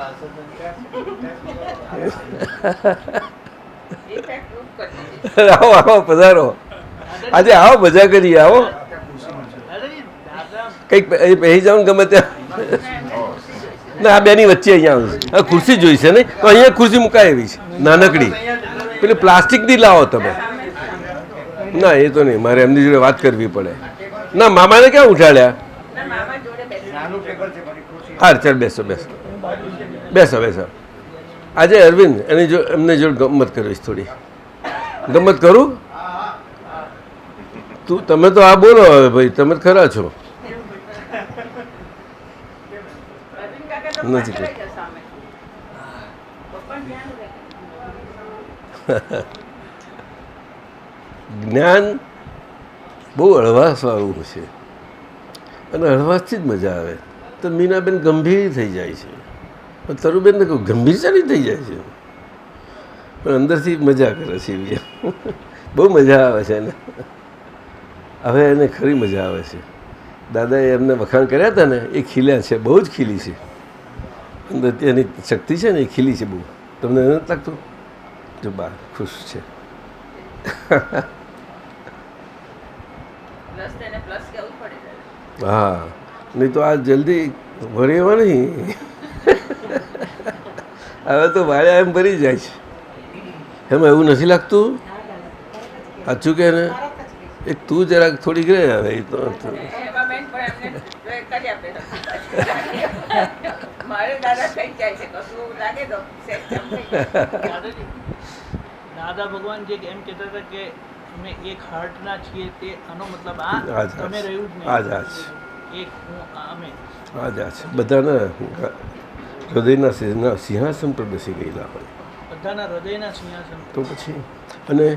આવો આવો પધારો. આજે આવો મજા કરીએ. આવો કંઈક પહેરી જાઓ ને ગમે ત્યાં. ના આ બેની વચ્ચે અહીંયા આ ખુરશી જોઈ છે ને તો અહીંયા ખુરશી મુકાય એવી છે નાનકડી. પેલી પ્લાસ્ટિકની લાવો તમે. ના એ તો નહીં, મારે એમની જોડે વાત કરવી પડે. ના મામાને ક્યાં ઉઠાડ્યા? હા ચાલ બેસો બેસો બેસો બેસો. આજે અરવિંદ એની જો એમને જોડે ગમત કરવીશ થોડી. ગમત કરું? તું તમે તો આ બોલો હવે ભાઈ, તમે જ ખરા છો. નથી જ્ઞાન બહુ હળવાશવાળું છે અને હળવાશથી જ મજા આવે. તો મીનાબેન ગંભીર થઈ જાય છે, પણ તરુબેનને કહું ગંભીર ચાલી થઈ જાય છે પણ અંદરથી મજા કરે છે એવી. બહુ મજા આવે છે એને. હવે એને ખરી મજા આવે છે. દાદાએ એમને વખાણ કર્યા હતા ને એ ખીલ્યા છે, બહુ જ ખીલી છે અંદર. એની શક્તિ છે ને એ ખીલી છે બહુ. તમને નથી લાગતું? જો બા ખુશ છે. હા નહીં તો આ જલ્દી ભરેવા નહીં. હવે તો વાળ્યા એમ ભરી જાય છે. એમાં એવું નથી લાગતું? સાચું કે ને એક તું જરાક થોડીક રહે. હવે એ તો દાદા ભગવાન જે એમ કહેતા હતા કે અમે એક હાર્ટના છીએ, તે આનો મતલબ આ તમે રહ્યું જ નહીં. એક હું અમે આ જ છે બધાને હૃદયના સિંહાસન પર બેસી ગયેલા હોય. બધાના હૃદયના સિંહાસન. તો પછી અને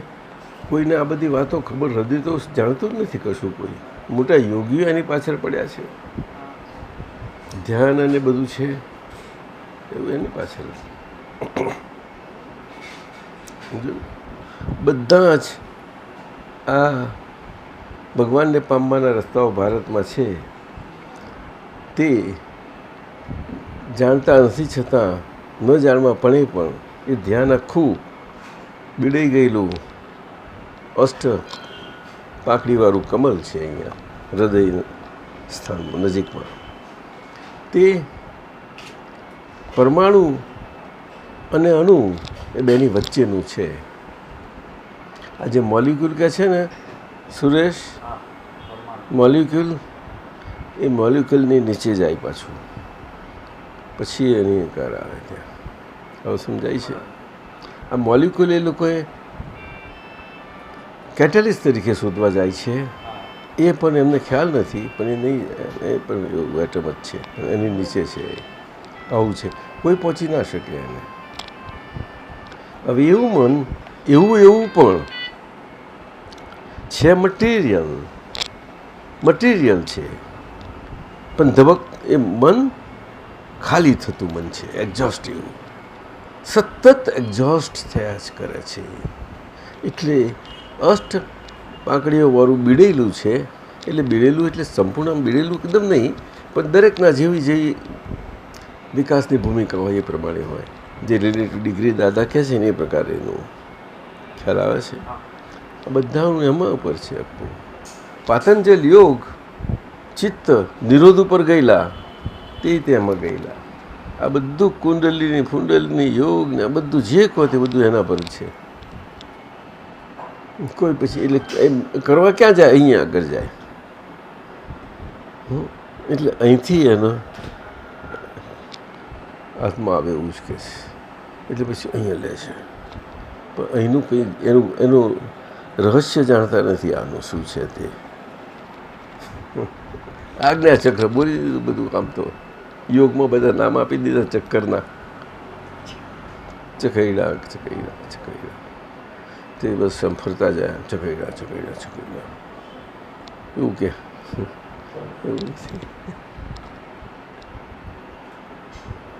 કોઈને આ બધી વાતો ખબર, હૃદય તો જાણતું જ નથી કશું. કોઈ મોટા યોગીઓ એની પાછળ પડ્યા છે, ધ્યાન અને બધું છે એવું એની પાછળ. બધા જ આ ભગવાનને પામવાના રસ્તાઓ ભારતમાં છે તે જાણતા નથી, છતાં ન જાણવા પણ એ ધ્યાન આખું બીડાઈ ગયેલું અષ્ટ પાંખડીવાળું કમલ છે અહીંયા હૃદય સ્થાનમાં નજીકમાં. તે પરમાણુ અને અણુ એ બેની વચ્ચેનું છે. આ જે મોલિક્યુલ કહે છે ને સુરેશ, મોલિક્યુલ એ મોલિક્યુલની નીચે જાય પાછું, પછી એની કાર આવે ત્યાં. હવે સમજાય છે? આ મોલિક્યુલ એ લોકોએ કેટેલિસ્ટ તરીકે શોધવા જાય છે, એ પણ એમને ખ્યાલ નથી, પણ એ નહીં, એ પણ એવું એટમ જ છે, એની નીચે છે. આવું છે, કોઈ પહોંચી ના શકે એને. હવે એવું મન એવું પણ છે, મટીરિયલ છે, પણ ધબક એ મન ખાલી થતું મન છે, એક્ઝોસ્ટિવ, સતત એક્ઝોસ્ટ થયા જ કરે છે. એટલે અષ્ટ પાંખડીઓવાળું બીડેલું છે. એટલે બીડેલું એટલે સંપૂર્ણ બીડેલું એકદમ નહીં, પણ દરેકના જેવી વિકાસની ભૂમિકા હોય એ પ્રમાણે હોય. જે રિલેટિવ ડિગ્રી દાદા કહે છે ને એ પ્રકારે એનું ખ્યાલ આવે છે. આ બધાનું એમાં ઉપર છે આખું. પાતંજલ યોગ ચિત્ત નિરોધ ઉપર ગયેલા તે તેમાં ગયેલા. આ બધું કુંડલીની યોગ ને આ બધું જે કહો તે બધું એના પર છે. કોઈ પછી એટલે એમ કરવા ક્યાં જાય? અહીંયા આગળ જાય. એટલે અહીંથી એનો હાથમાં આવે એવું જ કહે છે. એટલે પછી અહીંયા લે છે, પણ અહીંનું કંઈ એનું રહસ્ય જાણતા નથી. આનું શું છે તે આજ્ઞા ચક્ર બોલી દીધું બધું. આમ તો યોગમાં બધા નામ આપી દીધા ચક્કરના. ચકૈડા તે બસ આમ ફરતા જાય, ચકૈડા એવું કે એવું નથી.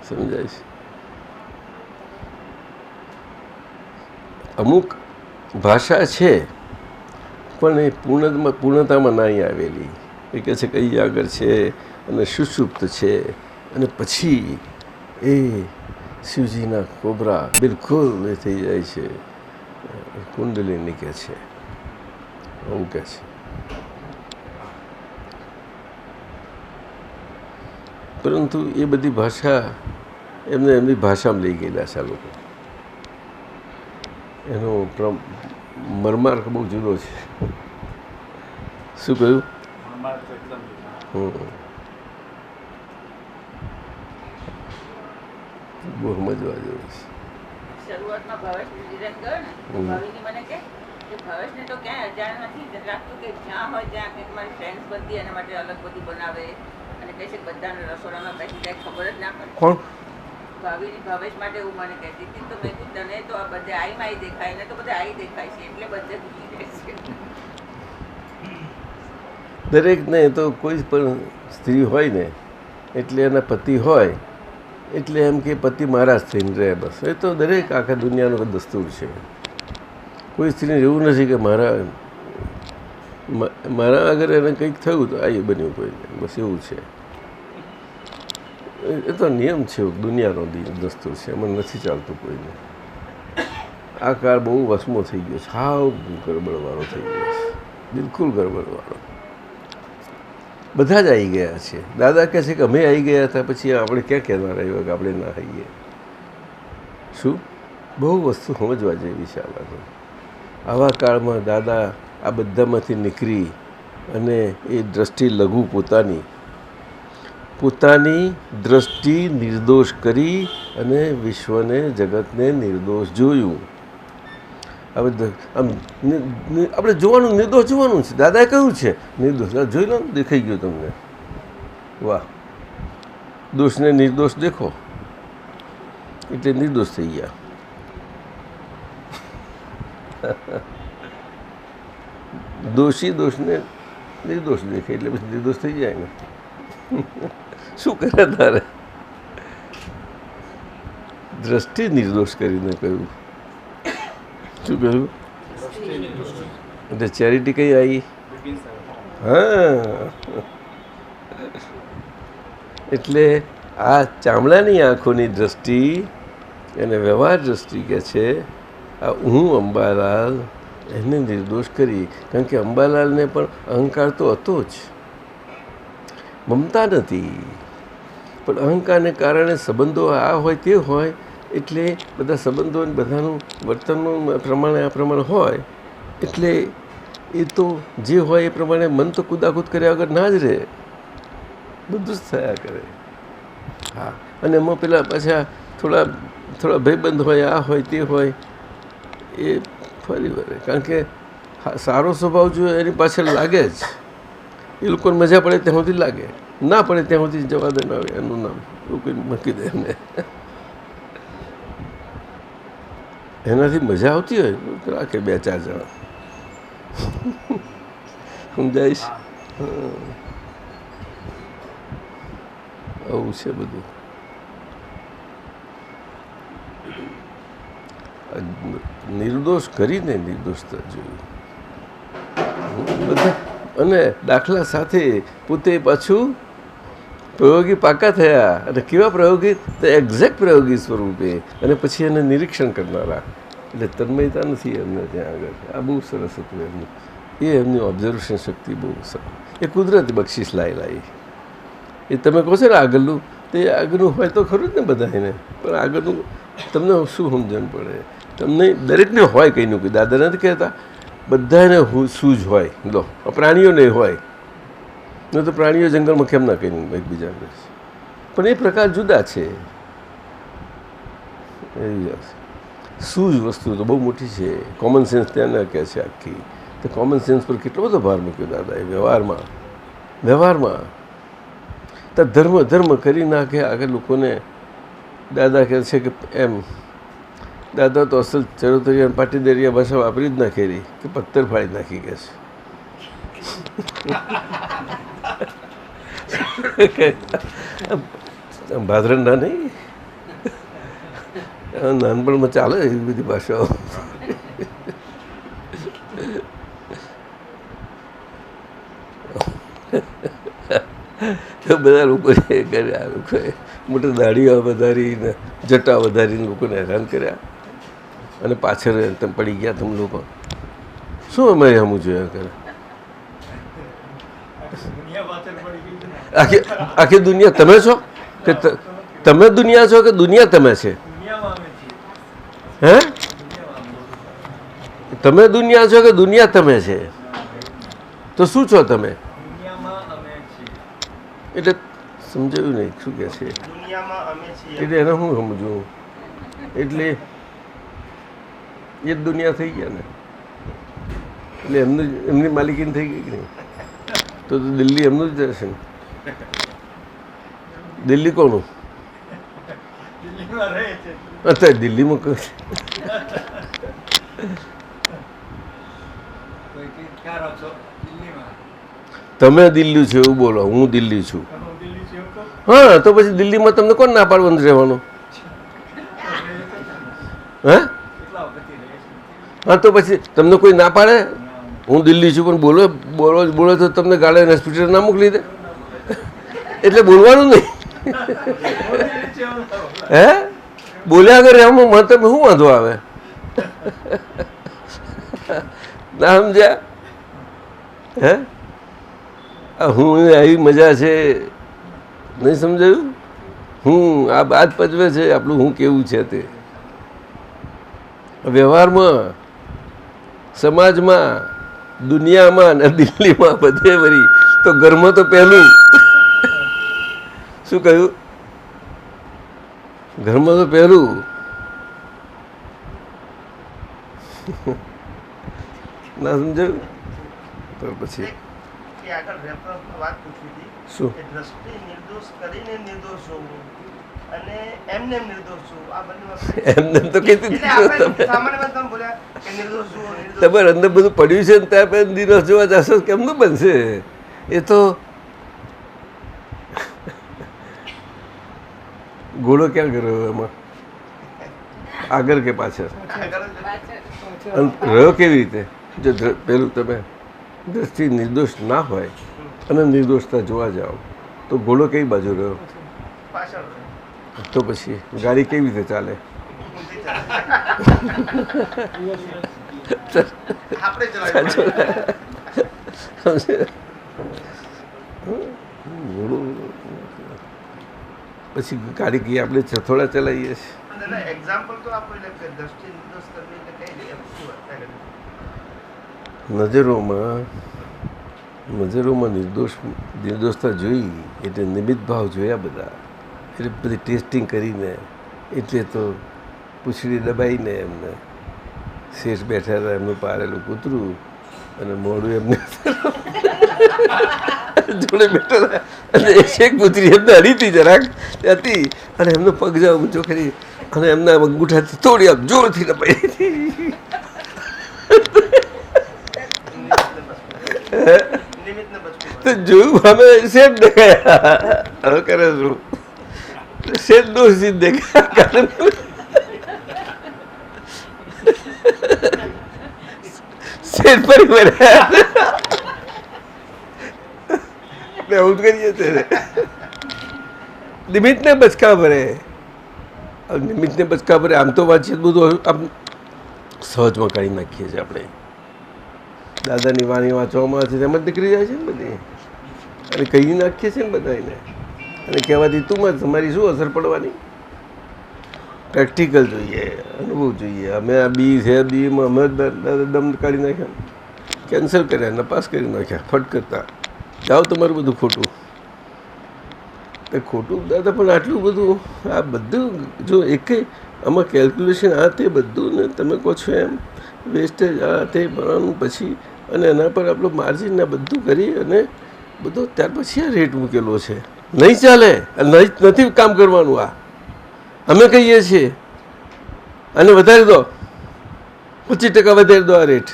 સમજાય છે? અમુક ભાષા છે પણ એ પૂર્ણતામાં નહીં આવેલી. એ કહે છે કે અહીં આગળ છે અને સુષુપ્ત છે, અને પછી એ શિવજીના કોબરા બિલકુલ એ થઈ જાય છે, કુંડલીની કહે છે, આવું કહે છે. પરંતુ એ બધી ભાષા એમની ભાષામાં લઈ ગયેલા છે આ લોકો. એનો મરમાર્ક બહુ જુદો છે. શું કહ્યું? બહુ સમજવા જેવું છે. શરૂઆતમાં ભાવેશ ધીરેન ગયો ને, ભાવિની મને કે ભાવેશને તો ક્યાંય અજાણ નથી લાગતું કે જ્યાં હોય ત્યાં કંઈક મારી ફ્રેન્ડ્સ બધી એના માટે અલગ બધું બનાવે અને કહે છે બધાને રસોડામાં કઈ જાય ખબર જ ના પડે. કોણ? ભાવિની ભાવેશ માટે એવું મને કહેતી હતી. તો મેં કીધું તને તો આ બધે આઈ દેખાય ને, તો બધે આઈ દેખાય છે એટલે બધે ભૂલી જાય છે. દરેકને તો કોઈ પણ સ્ત્રી હોય ને એટલે એના પતિ હોય એટલે એમ કે પતિ મારા જ થઈને રહે બસ. એ તો દરેક આખા દુનિયાનો દસ્તુર છે. કોઈ સ્ત્રીને એવું નથી કે મારા અગર એને કંઈક થયું તો આ બન્યું કોઈ, બસ એવું છે. એ તો નિયમ છે, દુનિયાનો દસ્તુર છે, એમાં નથી ચાલતું કોઈને. આ કાળ બહુ વસમો થઈ ગયો છે, હાવ ગડબડવાળો થઈ ગયો છે, બિલકુલ ગડબડવાળો. બધા જ આવી ગયા છે. દાદા કહે છે કે અમે આવી ગયા હતા, પછી આપણે ક્યાં કહેનાર આવ્યા કે આપણે ના આવીએ? શું બહુ વસ્તુ સમજવા જેવી છે આવા કાળમાં. દાદા આ બધામાંથી નીકળી અને એ દ્રષ્ટિ લઘુ પોતાની દ્રષ્ટિ નિર્દોષ કરી અને વિશ્વને જગતને નિર્દોષ જોયું. હવે આપણે જોવાનું, નિર્દોષ જોવાનું છે. દાદાએ કહ્યું છે નિર્દોષ જોઈ લો, દેખાઈ ગયું તમને. વાહ, દોષને નિર્દોષ દેખો, એટલે નિર્દોષ થઈ ગયા. દોષી દોષને નિર્દોષ દેખે એટલે પછી નિર્દોષ થઈ જાય ને. શું કરે તારે? દ્રષ્ટિ નિર્દોષ કરીને કહ્યું. શું કહ્યું? એટલે ચેરિટી કઈ આવી? હા, એટલે આ ચામડાની આંખોની દ્રષ્ટિ એને વ્યવહાર દ્રષ્ટિ કહે છે. આ હું અંબાલાલ એને નિર્દોષ કરી, કારણ કે અંબાલાલને પણ અહંકાર તો હતો જ, મમતા નથી. પણ અહંકારને કારણે સંબંધો આ હોય તે હોય, એટલે બધા સંબંધો બધાનું વર્તનનું પ્રમાણે આ પ્રમાણે હોય, એટલે એ તો જે હોય એ પ્રમાણે મન તો કુદાકૂદ કર્યા વગર ના જ રહે, બધું જ થયા કરે. હા, અને એમાં પેલા પાછા થોડા ભાઈબંધ હોય, આ હોય તે હોય, એ ફરી વળે. કારણ કે સારો સ્વભાવ જો એની પાછળ લાગે જ, એ લોકોને મજા પડે ત્યાં સુધી લાગે, ના પડે ત્યાં સુધી જવા દે ના આવે એનું નામ એવું કંઈ મૂકી દે એમને. એનાથી મજા આવતી હોય તો રાખે 2-4 જણા. સમજાઈશ? આવું છે બધું. નિર્દોષ કરીને નિર્દોષતા જોયું બધા. અને દાખલા સાથે પોતે પાછું પ્રયોગી પાકા થયા. અને કેવા પ્રયોગી? તો એક્ઝેક્ટ પ્રયોગી સ્વરૂપે. અને પછી એને નિરીક્ષણ કરનારા. એટલે તન્મયતા નથી એમને ત્યાં આગળ. આ બહુ સરસ હતું એમનું. એ એમની ઓબ્ઝર્વેશન શક્તિ બહુ સરસ. એ કુદરતી બક્ષિસ લાવી. એ તમે કહો છો ને આગળનું, તે આગળનું હોય તો ખરું જ ને બધાને. પણ આગળનું તમને શું સમજણ પડે? તમને દરેકને હોય કંઈનું કંઈ. દાદા નથી કહેતા બધાને સૂઝ હોય. લો, પ્રાણીઓને હોય, ન તો પ્રાણીઓ જંગલમાં કેમ ના કંઈ એકબીજાને. પણ એ પ્રકાર જુદા છે. એવી સૂઝ વસ્તુ તો બહુ મોટી છે. કોમન સેન્સ ત્યાં ના કહે છે આખી. તો કોમન સેન્સ પર કેટલો બધો ભાર મૂક્યો દાદાએ વ્યવહારમાં. તો ધર્મ કરી નાખે આગળ લોકોને. દાદા કહે છે કે એમ દાદા તો અસલ ચરોતરિયા પાટીદરિયા ભાષા વાપરી જ નાખેલી કે પથ્થર ફાડી નાખી કે છે. ભાદરંડા નહીં, નાનપણમાં ચાલે એવી બધી ભાષાઓ. બધા લોકો કર્યા, લોકોએ મોટી દાઢીઓ વધારીને જટા વધારીને લોકોને હેરાન કર્યા. અને પાછળ તમે પડી ગયા તમે લોકો. શું અમારે હમું જોયા કરે? આખી દુનિયા તમે છો કે તમે દુનિયા છો કે દુનિયા તમે છે? હે? તમે દુનિયા છો કે દુનિયા તમે છે? તો શું છો તમે? એટલે સમજાયું નહીં શું કહે છે? એટલે એને હું સમજવું? એટલે એ જ દુનિયા થઈ ગયા ને. એટલે એમની માલિકીની થઈ ગઈ કે નહીં? તો દિલ્હી એમનું જ રહેશે ને. દિલ્હી કોનું? અત્યારે દિલ્હીમાં તમે દિલ્હી છો એવું બોલો. હું દિલ્હી છું. હા, તો પછી દિલ્હીમાં તમને કોણ ના પાડવાનું રહેવાનું? હે? હા, તો પછી તમને કોઈ ના પાડે? હું દિલ્હી છું પણ બોલો તો તમને ગાળે હોસ્પિટલ ના મોકલી દે. એટલે બોલવાનું નહીં. હે? બોલ્યા આગળ એમાં મને તમે શું વાંધો આવે? ના સમજ્યા? હે? હું આવી મજા છે નહીં સમજાયું? હું આ બાદ પજવે છે આપણું હું કેવું છે તે વ્યવહારમાં, સમાજમાં, દુનિયામાં અને દિલ્હીમાં બધે વળી. તો ઘરમાં તો પહેલું શું કહ્યું? ઘરમાં તો પહેલું. ના સમજાયું? તો પછી શું? અને એમને એમ નિર્દોષ છું આ બંને એમને તો કીધું એટલે આપણે સામાન્ય વાત તમે બોલ્યા કે નિર્દોષ છું નિર્દોષ તમારે અંદર બધું પડ્યું છે ને ત્યાં પછી નિર્દોષ જોવા જશો કેમનું બનશે? એ તો ઘોડો ક્યાં ગયો એમાં, આગળ કે પાછળ? પાછળ અને રહ્યો કેવી રીતે? જો પેલું તમે દ્રષ્ટિ નિર્દોષ ના હોય અને નિર્દોષતા જોવા જાઓ તો ઘોડો કઈ બાજુ રહ્યો? પાછળ તો પછી ગાડી કેવી રીતે ચાલે? ઊંધી ચાલે. આપણે ચલાવી પછી ગાડી કઈ આપણે થોડા ચલાવીએ છીએ. એક્ઝામ્પલ તો આપો એટલે કે દ્રષ્ટિ નિર્દોષ કરવી એટલે કઈ રીતે શું અત્યારે નજરોમાં નિર્દોષતા જોઈ એટલે નિમિત્ત ભાવ જોયા બધા, એટલે બધી ટેસ્ટિંગ કરીને, એટલે તો પૂંછડી દબાઈને એમને શેઠ બેઠા હતા એમનું પારેલું કૂતરું અને મોઢું એમને જોડે બેઠેલા અને એ શેખ કૂતરી એમને હરીતી જરાક હતી અને એમનો પગ જાવ ઊંચો કરી અને એમના અંગૂઠાથી થોડી આમ જોરથી દબાઈ હતી. નિમિત્તને બચવું તો જોયું અમે શેઠ દેખાયા, હવે કરે શું શેઠ દોષિત દેખાયા. શેઠ ફરી વળ્યા. એવું જ કરીએ છીએ. નિમિત્તને બચકા ભરે, નિમિત્તને બચકા ભરે. આમ તો વાંચીએ બધું આમ સહજમાં કાઢી નાખીએ છીએ આપણે. દાદાની વાણી વાંચવામાં છે તેમાં જ નીકળી જાય છે ને બધી, અને કહી નાખીએ છીએ ને બધાને, અને કહેવાથી તું તમારી શું અસર પડવાની? પ્રેક્ટિકલ જોઈએ, અનુભવ જોઈએ. અમે આ બી છે, બીમાં અમે દમ કાઢી નાખ્યા, કેન્સલ કર્યા, નપાસ કરી નાખ્યા ફટ કરતા. જાઓ તમારું બધું ખોટું. એ ખોટું દાદા પણ આટલું બધું આ બધું જો એકે આમાં કેલ્ક્યુલેશન આ તે બધું ને તમે કહો છો એમ વેસ્ટેજ આ તે ભરવાનું પછી અને એના પર આપણું માર્જિન ને બધું કરી અને બધું ત્યાર પછી આ રેટ મૂકેલો છે. નહીં ચાલે, નથી કામ કરવાનું. આ અમે કહીએ છીએ અને વધારી દો, 25% વધારી દો આ રેટ,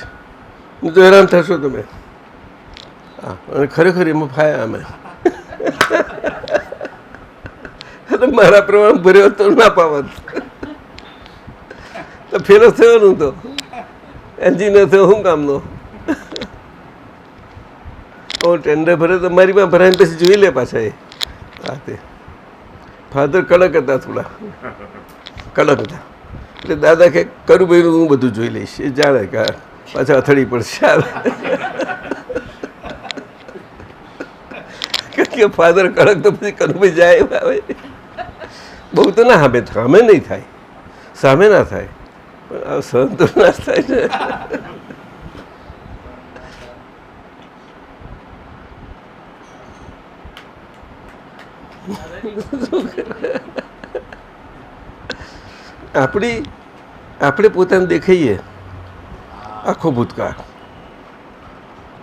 નહીં તો હેરાન થશો તમે. હા, અને ખરેખર એમાં ફાયા અમે. મારા પ્રમાણ ભર્યો તો ના પાવત તો ફેરો થયો તો એન્જિનિયર થયો શું કામનો? ટેન્ડર ભરે તો મારી પાસે ભરાઈને પછી જોઈ લે પાછા. એ હા, તે ફાધર કડક હતા, થોડા કડક હતા. એટલે દાદા કે કરું ભાઈ હું બધું જોઈ લઈશ. એ જાણે કે પાછા અથડી પડશે. કે ફાધર કડક તો પછી કરુભાઈ જાય આવે. બહુ તો ના સામે સામે નહીં થાય, સામે ના થાય, પણ આ સહન તો ના થાય ને. આપણે પોતાને દેખાઈએ આખો ભૂતકાળ,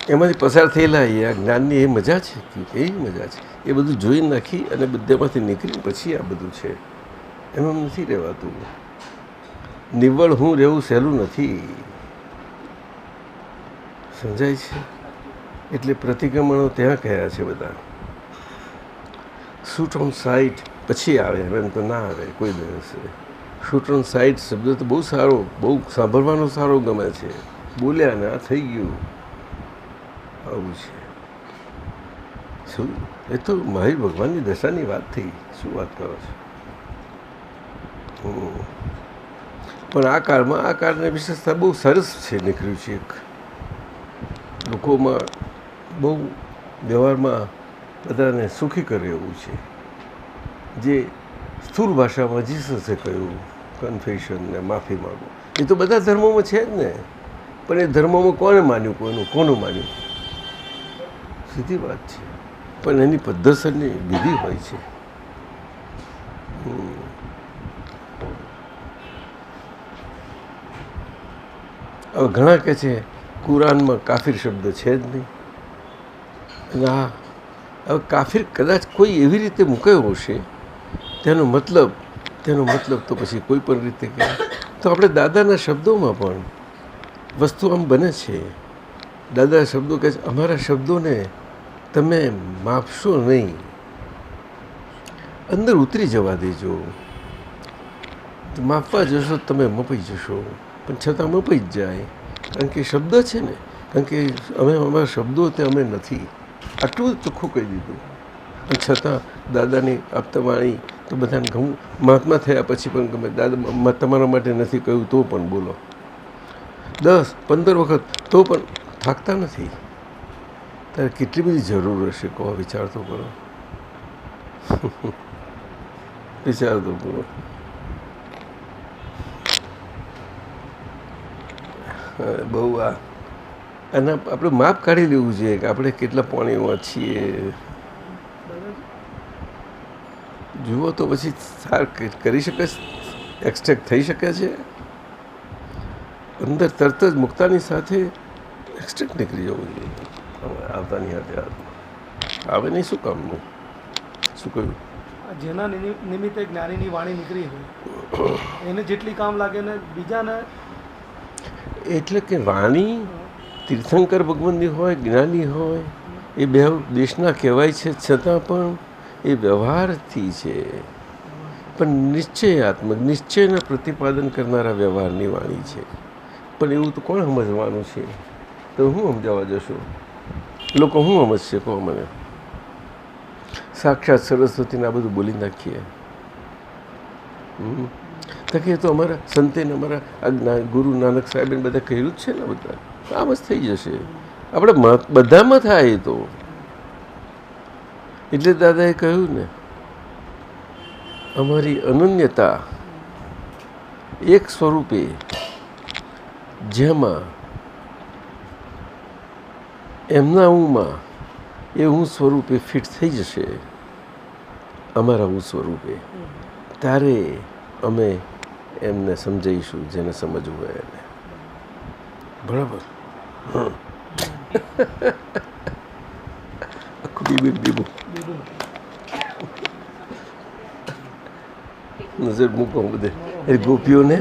એમાંથી પસાર થયેલા આ જ્ઞાનની એ મજા છે, એ મજા છે. એ બધું જોઈ નાખી અને બધામાંથી નીકળી પછી આ બધું છે. એમાં નથી રહેવાતું. નિવ્વળ હું રહેવું સહેલું નથી, સમજાય છે? એટલે પ્રતિક્રમણો ત્યાં કયા છે બધા. શૂટ ઓન સાઇટ પછી આવે, એમ તો ના આવે કોઈ દિવસે. શૂટ ઓન સાઇટ શબ્દ તો બહુ સારો, બહુ સાંભળવાનો સારો ગમે છે. બોલ્યા ને આ થઈ ગયું, આવું છે. શું એ તો મારી ભગવાનની દશાની વાત થઈ. શું વાત કરો છો? પણ આ કાળમાં આ કાળની વિશેષતા બહુ સરસ છે, નીકળ્યું છે. એક લોકોમાં બહુ વ્યવહારમાં બધાને સુખી કરે એવું છે. જે સ્થૂળ ભાષામાં જીસસે કહ્યું કન્ફેશન ને માફી માગો, એ તો બધા ધર્મોમાં છે જ ને. પણ એ ધર્મોમાં કોને માન્યું, કોનું માન્યું? સીધી વાત છે. પણ એની પદ્ધતિસરની વિધિ હોય છે. હવે ઘણા કહે છે કુરાનમાં કાફિર શબ્દ છે જ નહીં. અને હા, હવે કાફિર કદાચ કોઈ એવી રીતે મૂકાયો હશે તેનો મતલબ તો પછી કોઈ પણ રીતે કહે તો આપણે દાદાના શબ્દોમાં પણ વસ્તુ આમ બને છે. દાદા શબ્દો કહે છે અમારા શબ્દોને તમે માપશો નહીં, અંદર ઉતરી જવા દેજો. માપવા જશો તમે મપાઈ જશો, પણ છતાં મપાઈ જ જાય. કારણ કે શબ્દ છે ને, કારણ કે અમારા શબ્દો તે અમે નથી. આટલું જ ચોખ્ખું કહી દીધું. અને છતાં દાદાની આપતા વાણી તો બધાને ઘણું મહાત્મા થયા પછી પણ ગમે. દાદા તમારા માટે નથી કહ્યું તો પણ બોલો 10-15 વખત તો પણ થાકતા નથી. ત્યારે કેટલી બધી જરૂર હશે કહો, વિચાર તો કરો. વિચાર તો કરો. બહુ અને આપણે માપ કાઢી લેવું જોઈએ કે આપણે કેટલા પાણીમાં છીએ. જુઓ તો પછી સાર કરી શકે, એક્સટ્રેક્ટ થઈ શકે છે. અંદર તરત જ મુક્તાની સાથે એક્સટ્રેક્ટ નીકળી જવું જોઈએ. આવતાની હાથે આવે નહીં શું કામનું? શું કહ્યું? જેના નિમિત્તે જ્ઞાનીની વાણી નીકળી હોય એને જેટલી કામ લાગે ને બીજાને. એટલે કે વાણી તીર્થંકર ભગવાનની હોય, જ્ઞાની હોય, એ બે દેશના કહેવાય છે, છતાં પણ એ વ્યવહારથી છે. પણ નિશ્ચયાત્મક, નિશ્ચયના પ્રતિપાદન કરનારા વ્યવહારની વાણી છે. પણ એવું તો કોણ સમજવાનું છે? તો હું સમજાવવા જશો? લોકો શું સમજશે કહો મને? સાક્ષાત સરસ્વતીને આ બધું બોલી નાખીએ. તો કે તો અમારા સંતેને અમારા ગુરુ નાનક સાહેબે બધા કહ્યું જ છે ને, બધા આમ જ થઈ જશે. આપણે બધામાં થાય એ તો. એટલે દાદાએ કહ્યું ને અમારી અનન્યતા એક સ્વરૂપે, જેમાં એમના હુંમાં એ હું સ્વરૂપે ફિટ થઈ જશે, અમારા હું સ્વરૂપે, ત્યારે અમે એમને સમજાવીશું જેને સમજવું હોય એને. બરાબર? આખું બીબું નજર મૂકો બધે. એ ગોપીઓને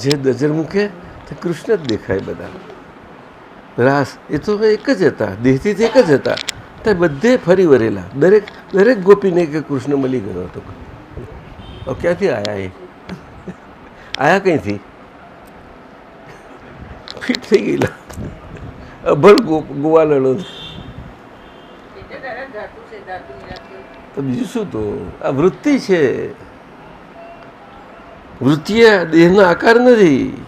જે નજર મૂકે તે કૃષ્ણ જ દેખાય બધા. રાસ એ તો એક જ હતા, દેહથી એક જ હતા. તે બધે ફરી વરેલા. દરેક ગોપીને કે કૃષ્ણ મળી ગયો હતો. ક્યાંથી આવ્યા એ? આયા કંઈથી? ફિટ થઈ ગયેલા. અભળ ગોવાલડો. તો બીજું શું? તો આ વૃત્તિ છે. વૃત્તિ દેહનો આકાર નથી.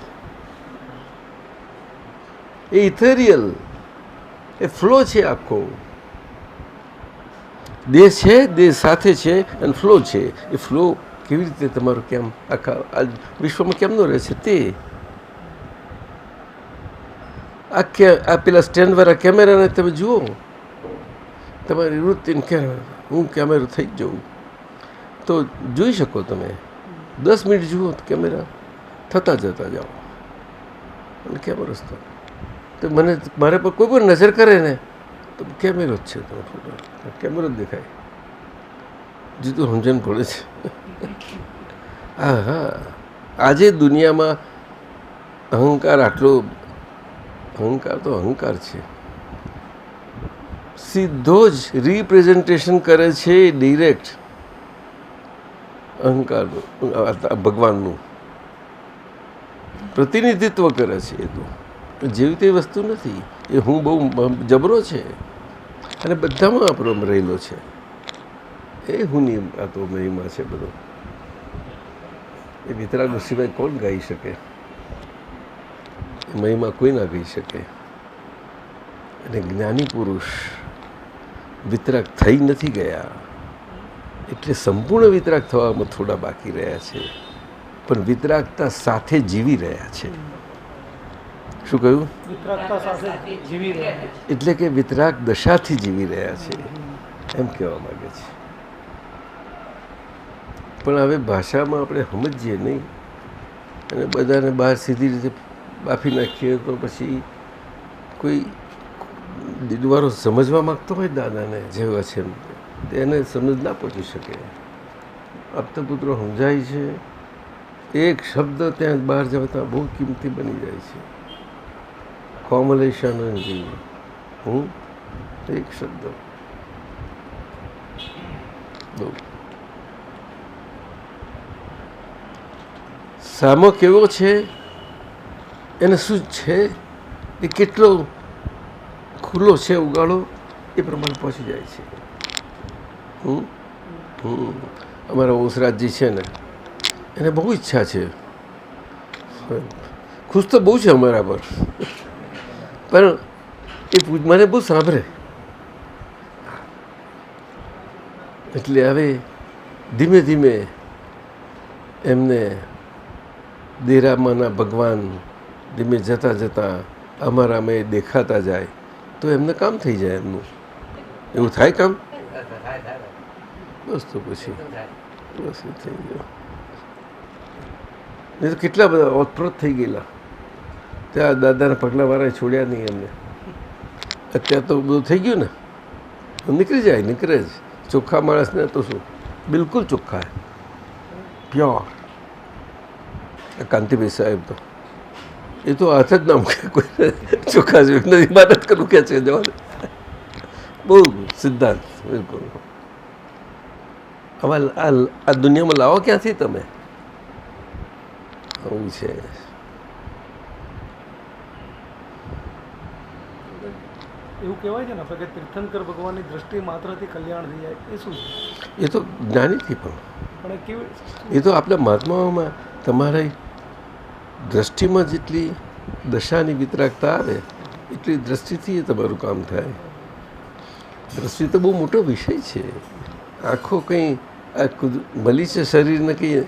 એ ઇથેરિયલ, એ ફ્લો છે આખો. દેહ છે, દેહ સાથે છે, અને ફ્લો છે. એ ફ્લો કેવી રીતે તમારો કેમ આખા આ વિશ્વમાં કેમનો રહે છે તે આ પેલા સ્ટેન્ડવાળા કેમેરાને તમે જુઓ. તમારી વૃત્તિને કે હું કેમેરો થઈ જ જાઉં તો જોઈ શકો તમે. 10 મિનિટ જુઓ તો કેમેરા થતા જતા જાઓ અને કેમેરો તો મારે પર કોઈ પણ નજર કરે ને તો કેમેરો જ છે. તો ફોટો કેમેરો જ દેખાય. જુદું સમજણ પડે છે. હા, આજે દુનિયામાં અહંકાર આટલો, અહંકાર તો અહંકાર છે. સીધો જ રિપ્રેઝન્ટેશન કરે છે ડિરેક્ટ અહંકારનું, ભગવાનનું પ્રતિનિધિત્વ કરે છે. એ તો જેવી તે વસ્તુ નથી. એ હું બહુ જબરો છે અને બધામાં આપણો રહેલો છે. એ હુંની આ તો મહિમા છે બધો. એ વિતરાગો સિવાય કોણ ગાઈ શકે? મહિમા કોઈ ના ગાઈ શકે. અને જ્ઞાની પુરુષ વિતરાગ થઈ નથી ગયા, એટલે સંપૂર્ણ વિતરાગ થવામાં થોડા બાકી રહ્યા છે, પણ વિતરાગતા સાથે જીવી રહ્યા છે. શું કહ્યું? વિતરાગતા સાથે જીવી રહ્યા. એટલે કે વિતરાગ દશાથી જીવી રહ્યા છે એમ કહેવા માંગે છે. પણ હવે ભાષામાં આપણે સમજીએ નહીં અને બધાને બહાર સીધી રીતે બાફી નાખીએ તો પછી કોઈ દિલવારો સમજવા માગતો હોય દાદાને જેવા છે એને સમજ ના પહોંચી શકે. આપતા પુત્રો સમજાય છે, એક શબ્દ ત્યાં બહાર જતા બહુ કિંમતી બની જાય છે. કોમલેશાનંદજી, એક શબ્દ બહુ. સામો કેવો છે, એને શું છે, એ કેટલો ખુલ્લો છે, ઉગાડો એ પ્રમાણે પહોંચી જાય છે. અમારા ઓસરાજજી છે ને, એને બહુ ઈચ્છા છે, ખુશ તો બહુ છે અમારા પર, પણ એ મને બહુ સાંભળે. એટલે હવે ધીમે ધીમે એમને દેરામાંના ભગવાન ધીમે જતાં જતાં અમારામાં દેખાતા જાય તો એમને કામ થઈ જાય. એમનું એવું થાય કામ, બસ તો પછી બસ એ થઈ ગયો. નહીં તો કેટલા બધા ઓતપ્રોત થઈ ગયેલા, ત્યાં દાદાના પગલાવાળાએ છોડ્યા નહીં એમને. અત્યારે તો બધું થઈ ગયું ને, નીકળી જાય, નીકળે જ. ચોખ્ખા માણસને તો શું, બિલકુલ ચોખ્ખા, પ્યોર. કાંતિભાઈ સાહેબ તો એ તો હાથ જ ના મૂકે કોઈ, ચોખ્ખા છે નથી, ઇબાદત કરું કે છે જવા, બહુ સિદ્ધાંત બિલકુલ. હવે આ દુનિયામાં લાવો ક્યાંથી તમે, આવું છે. એવું કહેવાય છે ને આપણે કે તીર્થંકર ભગવાનની દ્રષ્ટિ માત્રથી કલ્યાણ થઈ જાય, એ શું છે? એ તો જ્ઞાનીથી પણ, પણ કેવી, એ તો આપણા મહાત્માઓમાં તમારી દ્રષ્ટિમાં જેટલી દશાની વિતરાગતા આવે એટલી દ્રષ્ટિથી એ તમારું કામ થાય. દ્રષ્ટિ તો બહુ મોટો વિષય છે. આંખો કંઈ આ મળી છે શરીરને કંઈ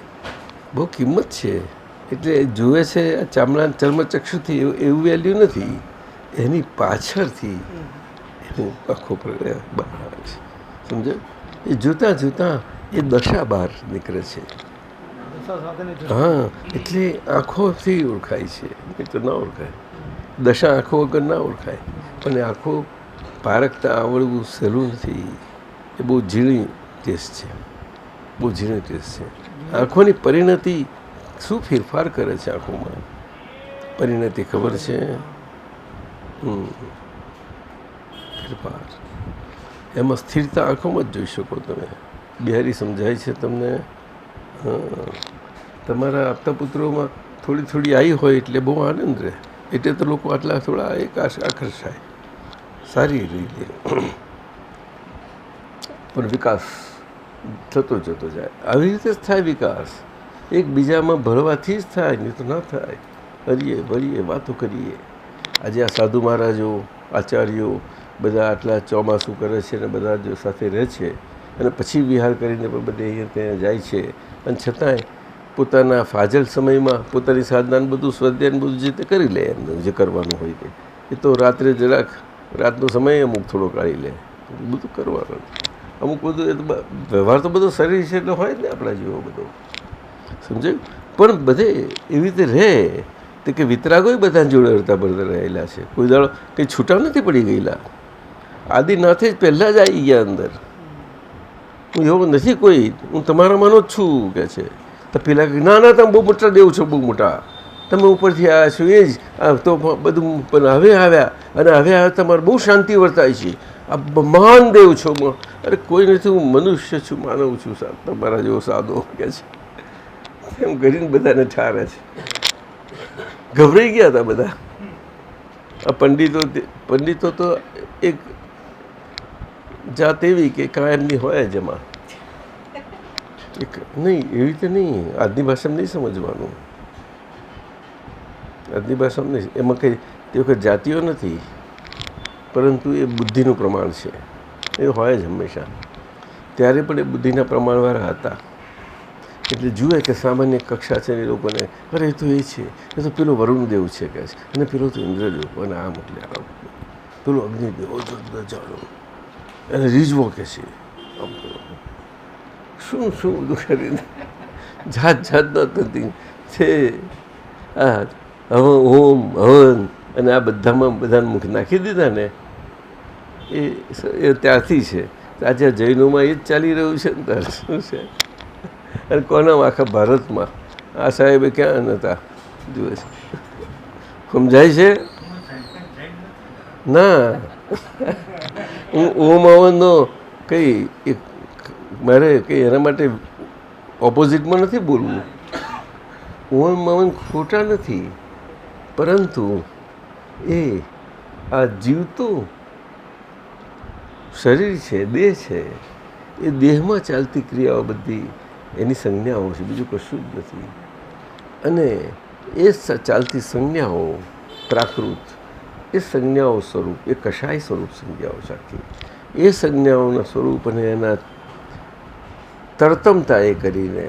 બહુ કિંમત છે, એટલે જુએ છે આ ચામડા ચર્મચક્ષુથી એવું વેલ્યુ નથી, એની પાછળથી એનું આખો બહાર આવે છે. સમજો? એ જોતાં જોતાં એ દશા બહાર નીકળે છે. હા, એટલે આંખોથી ઓળખાય છે, એ તો ના ઓળખાય. દશા આંખો વગર ના ઓળખાય, પણ આંખો પારખતા આવડવું સહેલું નથી. એ બહુ ઝીણી ટેસ્ટ છે, બહુ ઝીણી ટેસ્ટ છે. આંખોની પરિણતિ શું ફેરફાર કરે છે આંખોમાં, પરિણતિ ખબર છે? ફેરફાર એમાં સ્થિરતા આંખોમાં જ જોઈ શકો તમે. બિહારી સમજાય છે તમને? તમારા આપતા પુત્રોમાં થોડી થોડી આવી હોય એટલે બહુ આનંદ રહે, એટલે તો લોકો આટલા થોડા એક આકર્ષાય સારી રીતે. પણ વિકાસ થતો જતો જાય, આવી રીતે જ થાય વિકાસ. એકબીજામાં ભળવાથી જ થાય, નહીં તો ના થાય. હરીએ ભરીએ વાતો કરીએ. આજે આ સાધુ મહારાજો, આચાર્યો બધા આટલા ચોમાસું કરે છે અને બધા જો સાથે રહે છે અને પછી વિહાર કરીને પણ બધે અહીંયા ત્યાં જાય છે, અને છતાંય પોતાના ફાજલ સમયમાં પોતાની સાધનાને બધું સ્વાધ્યાયને બધું જે તે કરી લે, એમને જે કરવાનું હોય તે. એ તો રાત્રે જરાક રાતનો સમય અમુક થોડો કાઢી લે, બધું કરવાનું. અમુક બધું એ તો વ્યવહાર તો બધો શરીર છે એટલે હોય જ ને આપણા જેવો બધો, સમજાયું? પણ બધે એવી રીતે રહે તે કે વિતરાગોય બધા જોડે હરતા ભરતા રહેલા છે, કોઈ દાડો કંઈ છૂટા નથી પડી ગયેલા. આદિનાથે જ પહેલાં જ આવી ગયા અંદર. હું એવો નથી કોઈ, હું તમારામાંનો જ છું કે છે. તો પેલા ના ના તમે બહુ મોટા દેવ છો, બહુ મોટા તમે ઉપરથી આવ્યા છો, એ જ તો બધું. પણ હવે આવ્યા અને હવે આવ્યા તમારે બહુ શાંતિ વર્તાય છે, આ મહાન દેવ છો. અરે કોઈ નથી, હું મનુષ્ય છું, માનવ છું, તમારા જેવો સાદો કે છે. એમ કરીને બધાને ઠારે છે. ગભરાઈ ગયા હતા બધા. આ પંડિતો તો એક જાત એવી કે કાયમની હોય જ એમાં. એક નહીં, એવી રીતે નહીં. આજની ભાષામાં નહીં સમજવાનું, આજની ભાષામાં નહીં. એમાં કંઈ તે વખત જાતિઓ નથી, પરંતુ એ બુદ્ધિનું પ્રમાણ છે, એ હોય જ હંમેશા. ત્યારે પણ એ બુદ્ધિના પ્રમાણવાળા હતા. એટલે જુએ કે સામાન્ય કક્ષા છે એ લોકોને, અરે એ તો એ છે, એ તો પેલો વરુણદેવ છે કે છે, અને પેલો તો ઇન્દ્રદેવ, અને આમ એટલે આમ, પેલો અગ્નિદેવ જાણો, એને રીઝવો કે છે. શું શું બધું કરીને જાત જાતના છે. આ ઓમ હવન અને આ બધામાં બધાને મુખ નાખી દીધા ને, એ ત્યારથી છે. આજે જૈનોમાં એ જ ચાલી રહ્યું છે ને. તાર શું છે, અને કોનામાં? આખા ભારતમાં. આ સાહેબે ક્યાં નહોતા જુએ છે. સમજાય છે? ના, હું ઓમ હવનનો કંઈ મારે કંઈ એના માટે ઓપોઝિટમાં નથી બોલવું. ઓમ હવન ખોટા નથી, પરંતુ એ આ જીવતું શરીર છે, દેહ છે, એ દેહમાં ચાલતી ક્રિયાઓ બધી એની સંજ્ઞાઓ છે, બીજું કશું જ નથી. અને એ ચાલતી સંજ્ઞાઓ પ્રાકૃત, એ સંજ્ઞાઓ સ્વરૂપ, એ કશાય સ્વરૂપ સંજ્ઞાઓ છે આખી. એ સંજ્ઞાઓના સ્વરૂપ અને એના તરતમતા એ કરીને,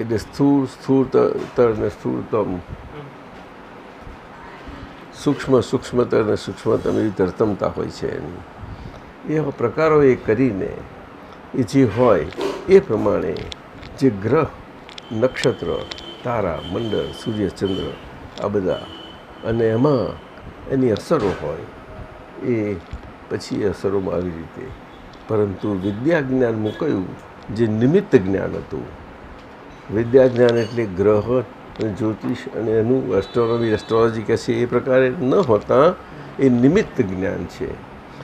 એટલે સ્થૂળતર ને સ્થૂળતમ, સૂક્ષ્મતર ને સૂક્ષ્મતમ એવી તરતમતા હોય છે એની. એવા પ્રકારો એ કરીને એ જે હોય એ પ્રમાણે જે ગ્રહ, નક્ષત્ર, તારા, મંડળ, સૂર્ય, ચંદ્ર આ બધા, અને એમાં એની અસરો હોય એ પછી એ અસરોમાં આવી રીતે. પરંતુ વિદ્યા જ્ઞાન મૂકાયું જે નિમિત્ત જ્ઞાન હતું. વિદ્યા જ્ઞાન એટલે ગ્રહ અને જ્યોતિષ અને એનું એસ્ટ્રોલોજી કહે છે એ પ્રકારે ન હોતા એ નિમિત્ત જ્ઞાન છે.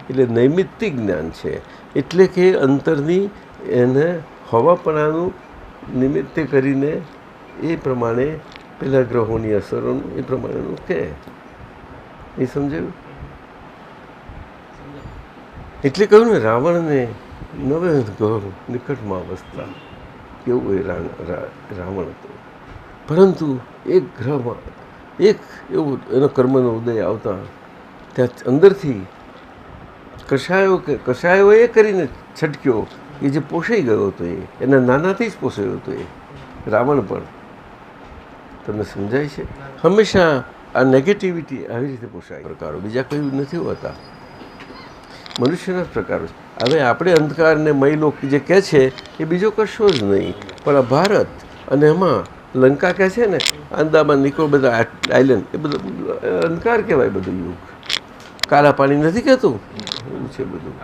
એટલે નૈમિત્તિક જ્ઞાન છે. એટલે કે અંતરની એને હોવાપણાનું નિમિત્તે કરીને એ પ્રમાણે પેલા ગ્રહોની અસરોનું એ પ્રમાણેનું કહે. એ સમજાયું? એટલે કહ્યું ને, રાવણને નવે ઘર નિકટમાં વસતા કેવું એ રાવણ હતો. પરંતુ એક ગ્રહમાં એક એવું એનો કર્મનો ઉદય આવતા ત્યાં અંદરથી કષાયો એ કરીને છટક્યો એ જે પોષાઈ ગયો હતો, એના નાનાથી જ પોષાયો હતો એ રાવણ પણ. તમને સમજાય છે? હંમેશા આ નેગેટિવિટી આવી રીતે પોષાય પ્રકારો, બીજા કયું નથી હોતા. મનુષ્યના જ પ્રકારો છે. હવે આપણે અંધકારને મહિલો જે કહે છે એ બીજો કશો જ નહીં, પણ આ ભારત અને એમાં લંકા કહે છે ને, અંદામાન નિકોબાર બધા આઇલેન્ડ, એ બધું અંધકાર કહેવાય. બધું યુગ કાળા પાણી નથી કહેતું, એવું છે બધું.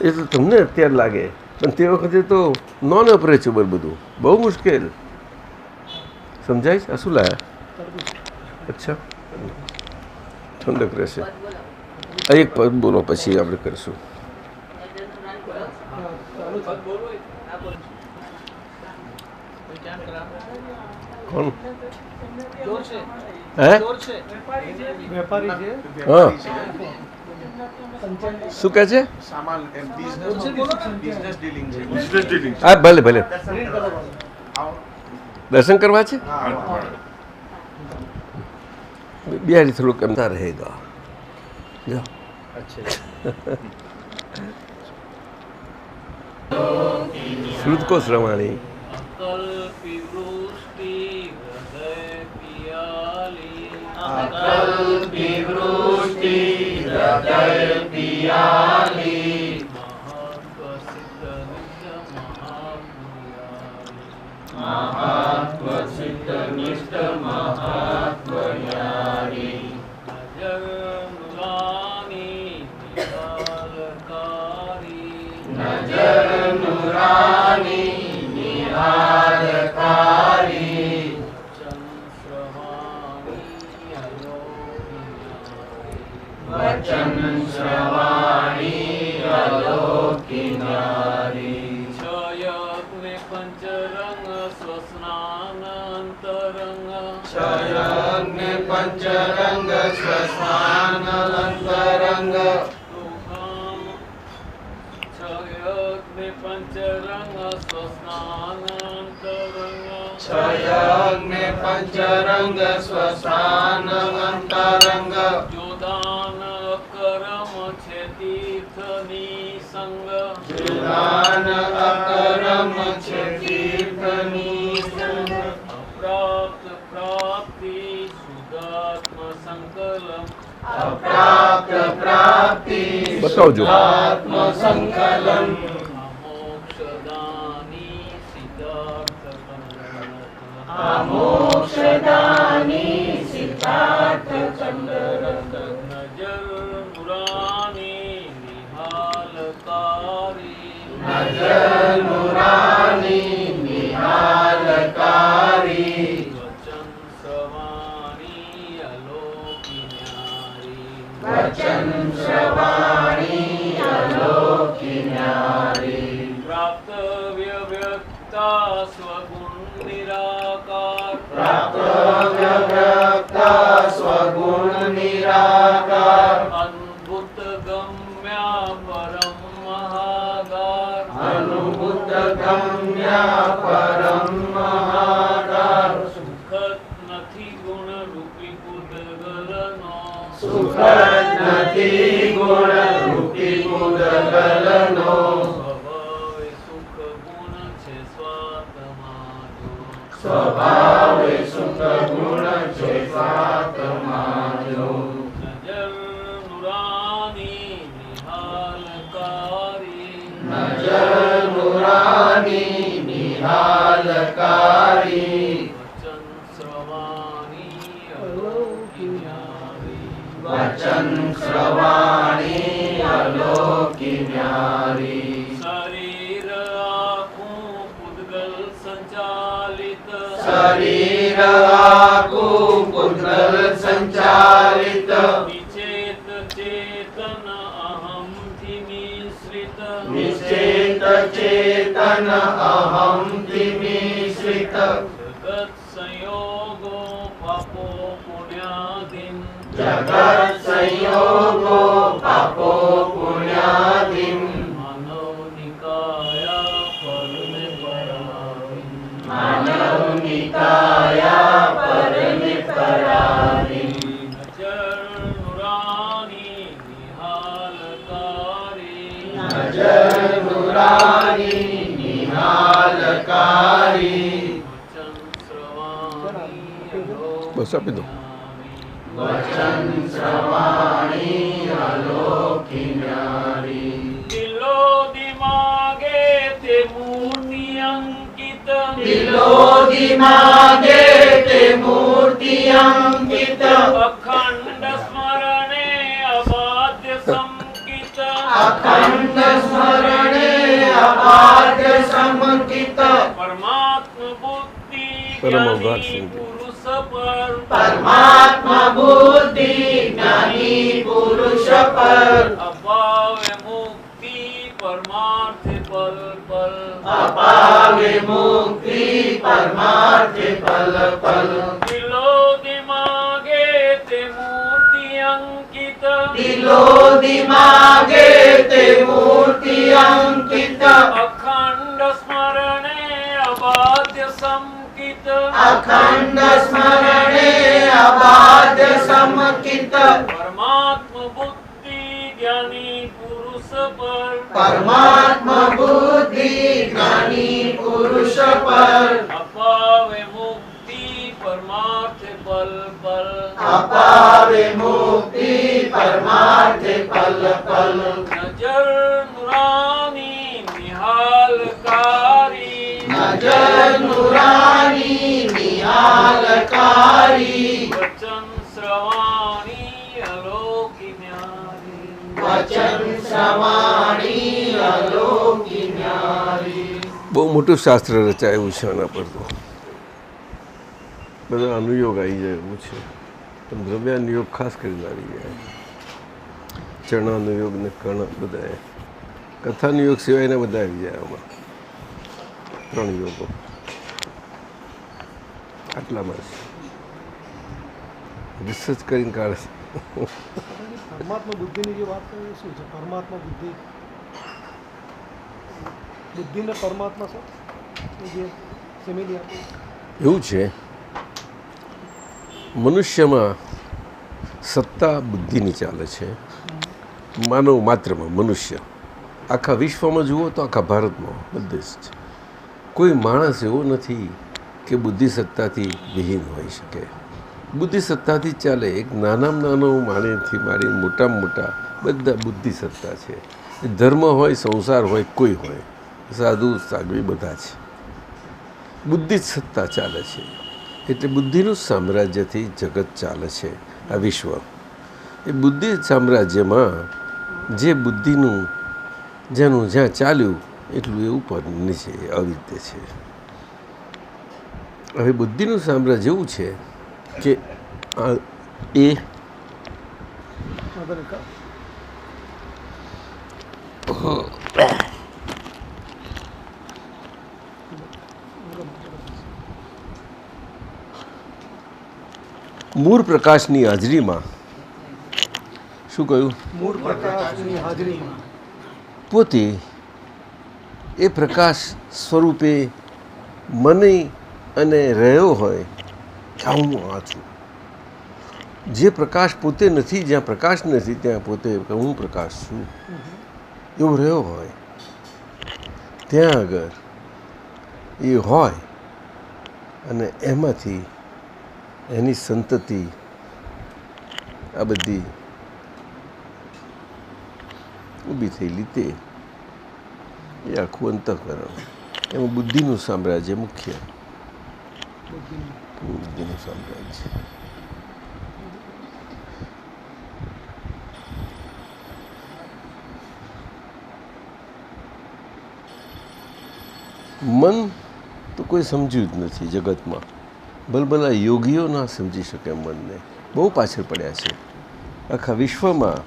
એ તો તમને અત્યારે લાગે, પણ તે વખતે તો નોન અપ્રોચેબલ બધું, બહુ મુશ્કેલ. સમજાય છે? આ શું લાયા? અચ્છા, ઠંડક રહેશે. એક પદ બોલો, પછી આપણે કરીશું. કોણ? હે? વેપારી છે. હા, શું કહે છે? સામાન બિઝનેસ ડીલિંગ છે. હા, ભલે ભલે. દર્શન કરવા છે? બિહારી થોડુંક એમતા રહેગા. શ્રુત કો શ્રવાણી. પંચરંગ સ્વસ્થાન અંતરંગ છયગ્ને પંચરંગ સ્વસ્થાન અંતરંગ જોદાન કરમ છે તીર્થની સંગ જુદાન અકરમ છે તીર્થની સંગ અપ્રાપ્ત પ્રાપ્તિ શુદ્ધાત્મ સંકલમ અપ્રાપ્ત પ્રાપ્તિ બતાવજો. આત્મ સંકલન મોક્ષદાની સિદ્ધાર્થ મોક્ષદાની સિદ્ધાર્થ ચંદ્રરથ નજર મુરાની નિહાલકારી નજર પ્રાપ્ત વ્યવ્યક્તા સ્વગુણ નિરાકાર અનુભૂત ગમ્યા પરમ મહાગાર સુખદ નથી ગુણ રૂપી પૂતગલનો સ્વભાવે સુખ ગુણ છે સ્વાત્માજો નજર નુરાની નિહાલકારી વચન શ્રવાણી અલોકી શરીર આખું પૂતગલ સંચાલિત નિચેત ચેતન અહમથી મિશ્રિત જગત સંયોગો પાપો પુણ્યાધીન માનવ નિકાયા પરને પરાધીન નજર નુરાની નિહાલકારી વચન શ્રવાણી બસ આપી દો. દિલો દિમાગે તે મૂર્તિ અંકિત અખંડ સ્મરણે અબાધ્ય સંકિત પરમાત્મ બુદ્ધિ પરમ અવઘાત જ્ઞાની સંકિત. પુરુષ પર અપાવે મુક્તિ પરમાર્થ પલ પલ દિલો દિમાગે તે મૂર્તિ અંકિત અખંડ સ્મરણે અબાધ્ય સંકિત પરમાત્મ બુદ્ધિ જ્ઞાની પુરુષ પર અપાવે મુક્તિ પરમાર્થ પલ નજર નુરાની નિહાલકારી વચન શ્રવાણી અલોકી ન્યારી બહુ મોટું શાસ્ત્ર રચાયું છે આના પર તો બધા અનુયોગ આવી જાય એવું છે પણ દ્રવ્યાનુયોગ ખાસ કરીને આવી જાય ચણાનુયોગ ને કર્ણ બધા કથાનુયોગ સિવાયના બધા આવી જાય આમાં 3 યોગો આટલામાં જ રિસર્ચ કરીને કાઢે છે. પરમાત્મા બુદ્ધિની જે વાત કરી એ શું છે? પરમાત્મા બુદ્ધિને પરમાત્મા શું એ જે સિમિલી આપી એવું છે મનુષ્યમાં સત્તા બુદ્ધિની ચાલે છે. માનવ માત્રમાં મનુષ્ય આખા વિશ્વમાં જુઓ તો આખા ભારતમાં બધે જ છે. કોઈ માણસ એવો નથી કે બુદ્ધિ સત્તાથી વિહીન હોઈ શકે. બુદ્ધિ સત્તાથી ચાલે. એક નાનામાં નાનો માણસથી મારી મોટામાં મોટા બધા બુદ્ધિ સત્તા છે. ધર્મ હોય, સંસાર હોય, કોઈ હોય, સાધુ સાધ્વી બધા છે, બુદ્ધિ જ સત્તા ચાલે છે. એટલે બુદ્ધિનું સામ્રાજ્યથી જગત ચાલે છે. આ વિશ્વ એ બુદ્ધિ સામ્રાજ્યમાં જે બુદ્ધિનું જેનું જ્યાં ચાલ્યું એટલું એ ઉપર નીચે આવી રીતે છે. હવે બુદ્ધિનું સામ્રાજ્ય એવું છે કે એ વાંધો નહીં. મૂળ પ્રકાશની હાજરીમાં શું કહ્યું? મૂળ પ્રકાશની હાજરીમાં પોતે એ પ્રકાશ સ્વરૂપે મને અને રહ્યો હોય કે હું આ છું. જે પ્રકાશ પોતે નથી, જ્યાં પ્રકાશ નથી ત્યાં પોતે હું પ્રકાશ છું એવો રહ્યો હોય, ત્યાં આગળ એ હોય અને એમાંથી એની સંતતિ આ બધી ઊભી થયેલી તે એ આખું અંતઃકરણ, એમાં બુદ્ધિનું સામ્રાજ્ય મુખ્ય, બુદ્ધિનું સામ્રાજ્ય. મન તો કોઈ સમજ્યું જ નથી જગતમાં. ભલભલા યોગીઓ ના સમજી શકે મનને, બહુ પાછળ પડ્યા છે. આખા વિશ્વમાં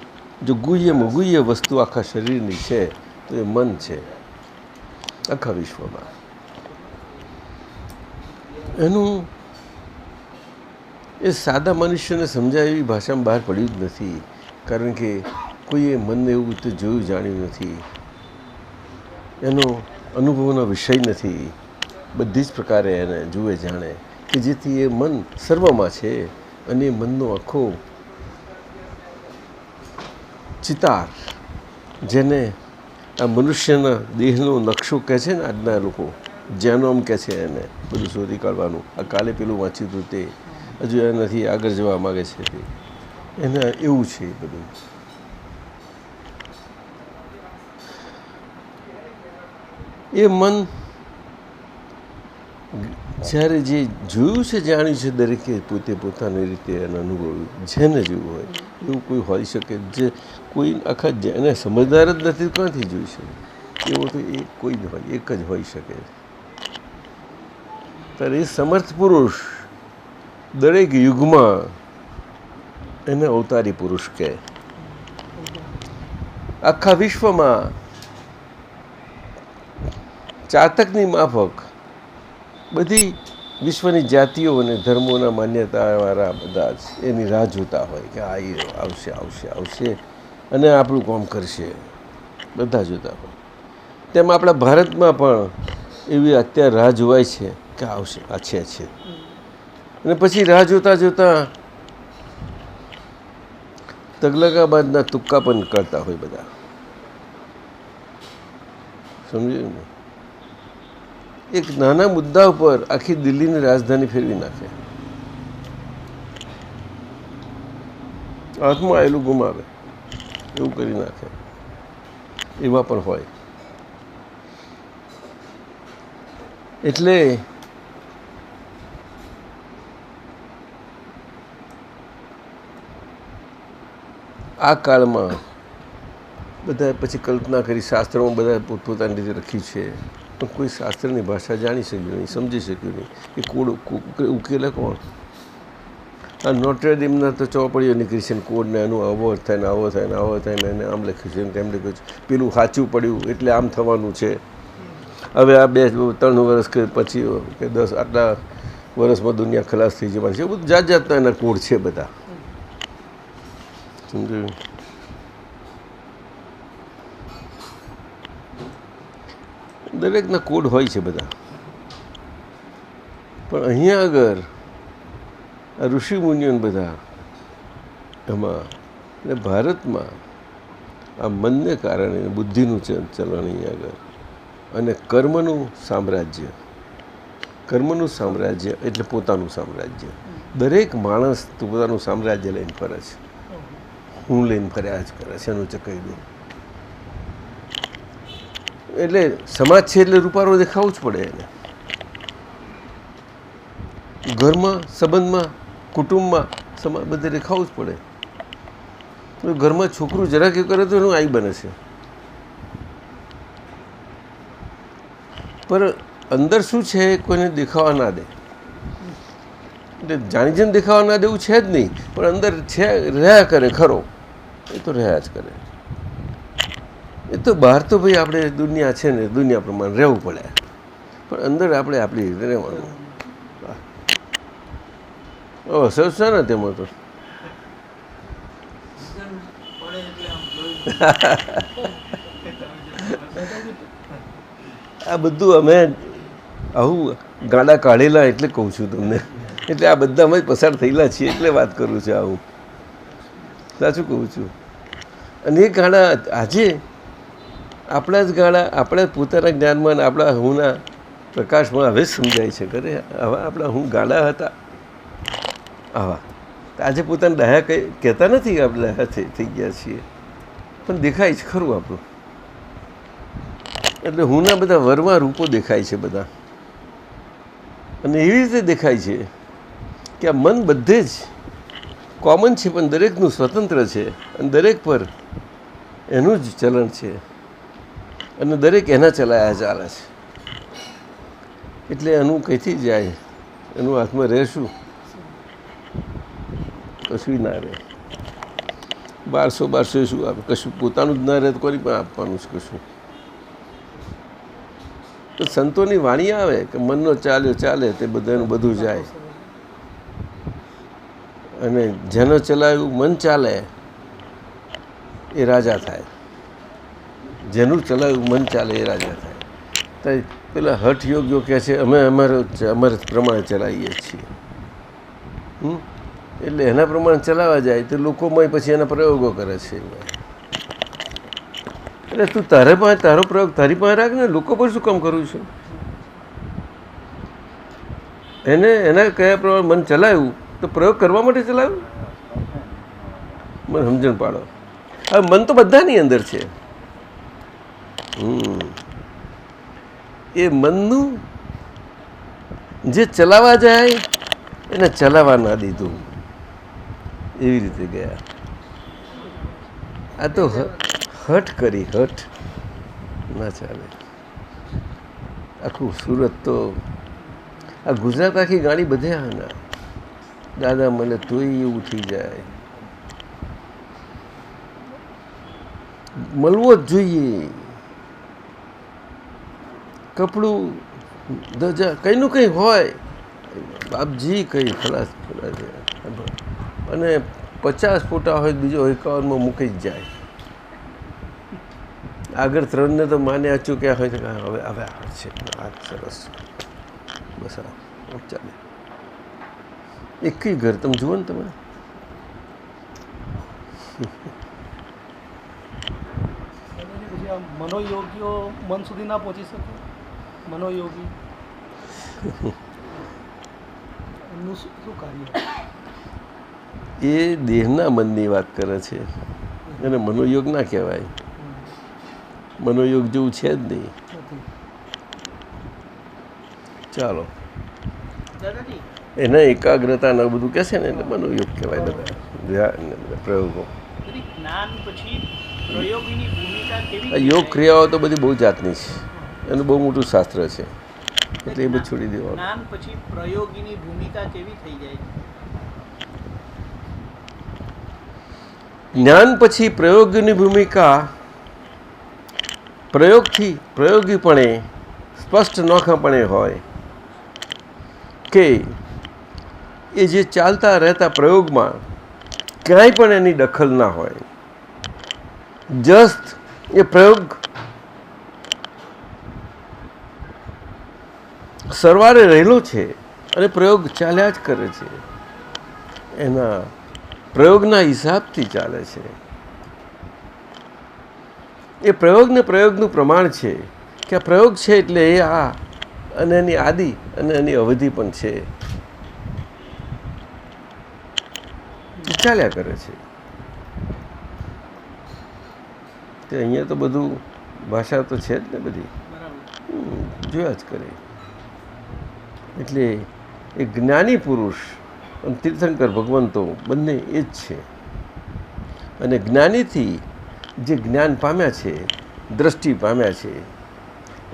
જો ગુહ્યમાં ગુહ્ય વસ્તુ આખા શરીરની છે તો એ મન છે. આખા વિશ્વમાં એનું એ સાદા મનુષ્યને સમજાય એવી ભાષામાં બહાર પડ્યું જ નથી, કારણ કે કોઈએ મનને એવું રીતે જોયું જાણ્યું નથી, એનો અનુભવનો વિષય નથી. બધી જ પ્રકારે એને જુએ જાણે કે જેથી એ મન સર્વમાં છે અને એ મનનો આખો ચિતાર, જેને આ મનુષ્યના દેહનો નકશો કહે છે ને આજના લોકો, જેનોમ કહે છે એને, બધું શોધી કાઢવાનું. આ કાલે પેલું વાંચ્યું હતું તે, હજુ એ નથી, આગળ જવા માગે છે તે, એને એવું છે બધું. એ મન જ્યારે જે જોયું છે જાણ્યું છે દરેકે પોતે પોતાની રીતે એને અનુભવ્યું, જેને જોયું હોય એવું કોઈ હોઈ શકે જે કોઈ આખા જેને સમજદાર જ નથી ક્યાંથી જોઈ શકે? એવો તો એક કોઈ જ હોય, એક જ હોઈ શકે. ત્યારે એ સમર્થ પુરુષ દરેક યુગમાં એને અવતારી પુરુષ કહે. આખા વિશ્વમાં ચાતકની માફક બધી વિશ્વની જાતિઓ અને ધર્મોના માન્યતાવાળા બધા જ એની રાહ જોતા હોય કે આ આવશે આવશે આવશે અને આપણું કામ કરશે, બધા જોતા હોય. તેમ આપણા ભારતમાં પણ એવી અત્યારે રાહ જોવાય છે કે આવશે, આ છે. અને પછી રાહ જોતાં જોતાં તગલકાબાદના તુક્કા પણ કરતા હોય બધા, સમજ્યું ને? એક નાના મુદ્દા ઉપર આખી દિલ્હીની રાજધાની ફેરવી નાખે, હાથમાં આવેલું ગુમાવે એવું કરી નાખે, એવા પણ હોય. એટલે આ કાળમાં બધા પછી કલ્પના કરી, શાસ્ત્રોમાં બધા પોતપોતાની રીતે લખ્યું છે, પણ કોઈ શાસ્ત્રની ભાષા જાણી શક્યું નહીં, સમજી શક્યું નહીં કે કોડ ઉકેલે કોણ? આ નોટરે ડેમના તો ચોપડીઓ નીકળી છે ને કોડને એનું આવો થાય ને આવો થાય ને આવો થાય ને એને આમ લખ્યું છે ને તેમ લખ્યું છે, પેલું સાચું પડ્યું એટલે આમ થવાનું છે. હવે આ 2-3 વર્ષ કે પછી કે 10 આટલા વર્ષમાં દુનિયા ખલાસ થઈ જવાની છે, બધું જાત જાતના એના કોડ છે બધા, સમજાયું? દરેકના કોડ હોય છે બધા. પણ અહીંયા આગળ આ ઋષિ મુનિઓ બધા એમાં એટલે ભારતમાં આ મનને કારણે બુદ્ધિનું ચલણ અહીંયા આગળ અને કર્મનું સામ્રાજ્ય એટલે પોતાનું સામ્રાજ્ય. દરેક માણસ તો પોતાનું સામ્રાજ્ય લઈને ફરે છે, હું લઈને ફર્યા જ કરે છે, એનું ચકાઈ દઉં. એટલે સમાજ છે એટલે રૂપારો દેખાવું જ પડે એને. ઘરમાં, સંબંધમાં, કુટુંબમાં, સમાજ બધે દેખાવું જ પડે. ઘરમાં છોકરું જરાક એ કરે તો એનું આઈ બને છે, પણ અંદર શું છે કોઈને દેખાવા ના દે. એટલે જાણી જઈને દેખાવા ના દેવું છે જ નહીં, પણ અંદર છે રહ્યા કરે ખરો. એ તો રહ્યા જ કરે. એ તો બહાર તો ભાઈ આપણે દુનિયા છે ને દુનિયા પ્રમાણે રહેવું પડે, પણ અંદર આપણે આપણી રીતે રહેવાનું. સરસ છે ને તેમાં તો આ બધું અમે આવું ગાડા કાઢેલા એટલે કહું છું તમને, એટલે આ બધામાં જ પસાર થયેલા છીએ એટલે વાત કરું છું. આવું સાચું કહું છું. અને એ ગાડા આજે આપણા જ ગાડા આપણા પોતાના જ્ઞાનમાં આપણા હુંના પ્રકાશમાં હવે જ સમજાય છે. કરે હવે આપણા હું ગાડા હતા આવા આજે પોતાના ડાયા કહેતા નથી કે આપણે ડાયા થઈ ગયા છીએ, પણ દેખાય છે ખરું આપણું. એટલે હુંના બધા વરમાં રૂપો દેખાય છે બધા, અને એવી રીતે દેખાય છે કે આ મન બધે જ કોમન છે, પણ દરેકનું સ્વતંત્ર છે, અને દરેક પર એનું જ ચલણ છે, અને દરેક એના ચલાયા ચાલે છે. એટલે એનું કંઈથી જાય, એનું હાથમાં રહેશું કશું ના રહે. 1200 શું આપે, કશું પોતાનું જ ના રહે તો કોની પણ આપવાનું છે કશું. તો સંતોની વાણી આવે કે મનનો ચાલ્યો ચાલે તે બધાનું બધું જાય, અને જેનો ચલાવ્યું મન ચાલે એ રાજા થાય. જેનું ચલાવ્યું મન ચાલે એ રાજા થાય. તો પેલા હઠ યોગ્યો કહે છે અમે અમારે પ્રમાણે ચલાવીએ છીએ. એટલે એના પ્રમાણે ચલાવવા જાય તો લોકોમાં પછી એના પ્રયોગો કરે છે. એટલે તું તારે પાસે તારો પ્રયોગ તારી પાસે રાખ ને, લોકો પર શું કામ કરવું છે? એને એના કયા પ્રમાણે મન ચલાવ્યું તો પ્રયોગ કરવા માટે ચલાવ્યું. મને સમજણ પાડો. હવે મન તો બધાની અંદર છે. એ મનનું જે ચલાવવા જાય એને ચલાવવા ના દીધું, એવી રીતે ગયા. આ તો હઠ કરી, હઠ ના ચાલે. આખું સુરત તો આ ગુજરાત આખી ગાડી બધે આના દાદા મને તોય એવું થઈ જાય. મળવો જ જોઈએ. કપડું ધજા કંઈનું કંઈ હોય બાપજી કંઈ ખલાસ અને 50 ફોટા હોય બીજો 51માં મૂકી જ જાય. આગળ 3ને તો માને ચૂક્યા હોય તો હવે હવે આ છે આ સરસ બસ આ ચાલે. એક ઘર તમે જુઓ ને તમે મનોયોગીઓ મન સુધી ના પહોંચી શકે. મનોયોગી એમનું શું કાર્ય? એ દેહના મનની વાત કરે છે, એને મનોયોગ ના કહેવાય. મનોયોગ જેવું છે જ નહીં. ચાલો દાદાજી એના એકાગ્રતાના બધું કહે છે ને એટલે મનોયોગ કહેવાય. બધા ધ્યાન ને બધા પ્રયોગો. જ્ઞાન પછી પ્રયોગની ભૂમિકા કેવી આ યોગ ક્રિયાઓ તો બધી બહુ જાતની છે, એનું બહુ મોટું શાસ્ત્ર છે, એટલે એ બધું છોડી દેવાનું. જ્ઞાન પછી પ્રયોગીની ભૂમિકા કેવી થઈ જાય છે? જ્ઞાન પછી પ્રયોગની ભૂમિકા પ્રયોગથી પ્રયોગીપણે સ્પષ્ટ નોખાપણે હોય કે એ જે ચાલતા રહેતા પ્રયોગમાં ક્યાંય પણ એની દખલ ના હોય. જસ્ટ એ પ્રયોગ સરવારે રહેલો છે અને પ્રયોગ ચાલ્યા જ કરે છે, એના પ્રયોગના હિસાબથી ચાલે છે. એ પ્રયોગને પ્રયોગનું પ્રમાણ છે કે આ પ્રયોગ છે એટલે એ આ અને એની આદિ અને એની અવધિ પણ છે, ચાલ્યા કરે છે. તે અહીંયા તો બધું ભાષા તો છે જ ને બધી જોયા જ કરે. એટલે એ જ્ઞાની પુરુષ અને તીર્થંકર ભગવંતો બંને એ જ છે. અને જ્ઞાનીથી જે જ્ઞાન પામ્યા છે, દ્રષ્ટિ પામ્યા છે,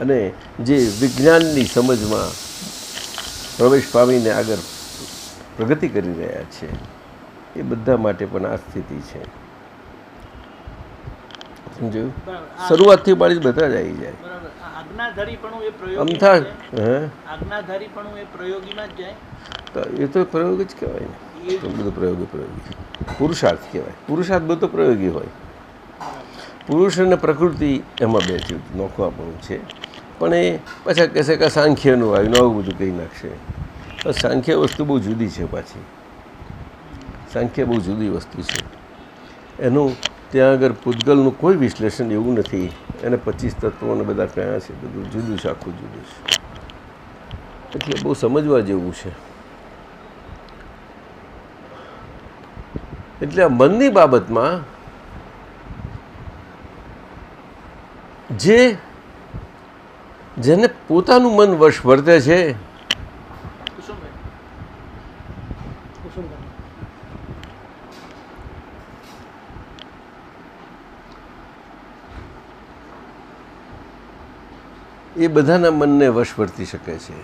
અને જે વિજ્ઞાનની સમજમાં પ્રવેશ પામીને આગળ પ્રગતિ કરી રહ્યા છે, એ બધા માટે પણ આ સ્થિતિ છે. સમજ્યું? બરાબર. શરૂઆતથી બાળી બધા જ આવી જાય. બરાબર. આ આજ્ઞાધારીપણું એ આમ પ્રયોગીમાં થાય જ જાય? હે આજ્ઞાધારીપણું એ પ્રયોગીમાં જ જાય? તો એ તો પ્રયોગ જ કહેવાય ને. તો બધું પ્રયોગી પુરુષાર્થ કહેવાય. પુરુષાર્થ બધો પ્રયોગી હોય. પુરુષ અને પ્રકૃતિ એમાં બે છે, નોખવાપણું છે. પણ એ પાછા કહેશે કે સાંખ્યનું આવ્યું આવું બધું કહી નાખશે. તો સાંખ્ય વસ્તુ બહુ જુદી છે પાછી. સાંખ્ય બહુ જુદી વસ્તુ છે. એનું ત્યાં આગળ પૂતગલનું કોઈ વિશ્લેષણ એવું નથી. એને 25 તત્વોને બધા કયા છે, બધું જુદું છે, આખું જુદું છે. એટલે બહુ સમજવા જેવું છે. એટલે આ મનની બાબતમાં જેને પોતાનું મન વશ વર્તે છે કુસુમભાઈ, કુસુમભાઈ એ બધાના મનને વશ વર્તી શકે છે.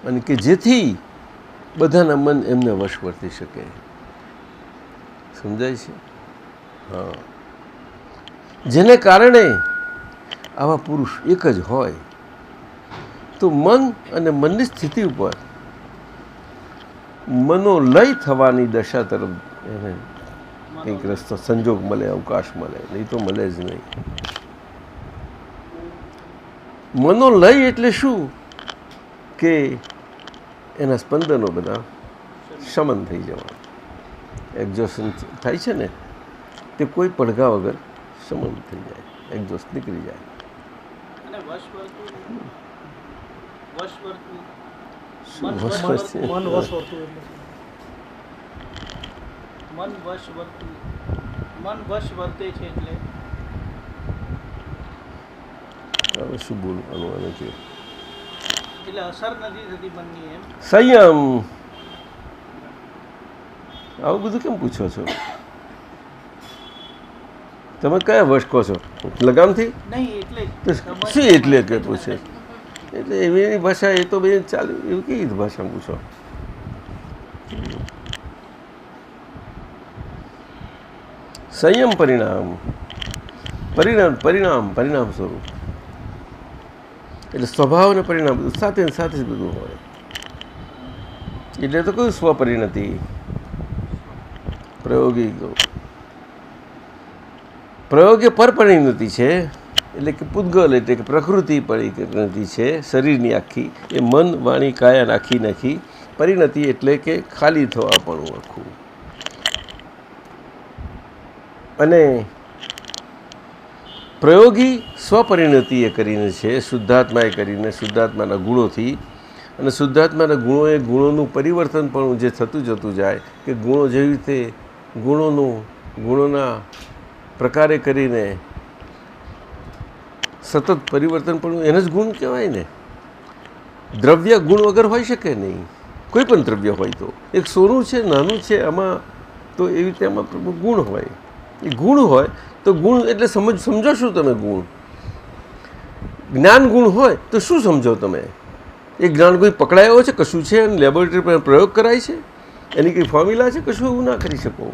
અને કે જેથી બધાના મન એમને વશ વર્તી શકે. સમજાય છે? હા. જેને કારણે આવા પુરુષ એક જ હોય તો મન અને મનની સ્થિતિ ઉપર મનોલય થવાની દશા તરફ એને કંઈક રસ્તો સંજોગ મળે, અવકાશ મળે, નહીં તો મળે જ નહીં. મનોલય એટલે શું કે એના સ્પંદનો બધા શમન થઈ જવા, એક્ઝોશન થાય છે ને, તે કોઈ પડઘા વગર શમન થઈ જાય, એક્ઝોસ્ટ નીકળી જાય. અને વશવર્તું, વશવર્તું, શું મન વશ છે? મન વશ હોતું એટલે મન વશવર્તું, મન વશ વર્તે છે એટલે હવે શું બોલવાનું આને કે એટલે અસર નથી થતી મનની એમ. સંયમ. આવું બધું કેમ પૂછો છો? તમે કયા વશ કહો છો? લગામથી? નહીં એટલે તો શું એટલે કે પૂછે? એટલે એવી ભાષા એ તો બધી ચાલુ, એવું કેવી ભાષા પૂછો? સંયમ પરિણામ, પરિણામ સ્વરૂપ. એટલે સ્વભાવ અને પરિણામ બધું સાથે ને સાથે જ બધું હોય. એટલે તો કયું સ્વપરિણતિ પ્રયોગી પ્રયોગે પરપરિણતિ છે. એટલે કે પૂતગલ એટલે કે પ્રકૃતિ પરિણતિ છે શરીરની આખી, એ મન વાણી કાયા નાખી નાખી. પરિણતિ એટલે કે ખાલી થવાપણું આખું. અને પ્રયોગી સ્વપરિણતિ એ કરીને છે, શુદ્ધાત્માએ કરીને, શુદ્ધાત્માના ગુણોથી. અને શુદ્ધાત્માના ગુણોએ ગુણોનું પરિવર્તન પણ જે થતું જતું જાય, કે ગુણો જેવી રીતે ગુણોના પ્રકારે કરીને સતત પરિવર્તન પણ એને જ ગુણ કહેવાય ને. દ્રવ્ય ગુણ વગર હોઈ શકે નહીં. કોઈ પણ દ્રવ્ય હોય તો એક સોનું છે, નાનું છે, આમાં તો એવી રીતે આમાં ગુણ હોય. એ ગુણ હોય તો ગુણ એટલે સમજો શું તમે? ગુણ જ્ઞાન ગુણ હોય તો શું સમજો તમે? એ જ્ઞાન કોઈ પકડાયો છે, કશું છે, અને લેબોરેટરી પર પ્રયોગ કરાય છે, એની કંઈ ફોર્મ્યુલા છે, કશું એવું ના કરી શકો.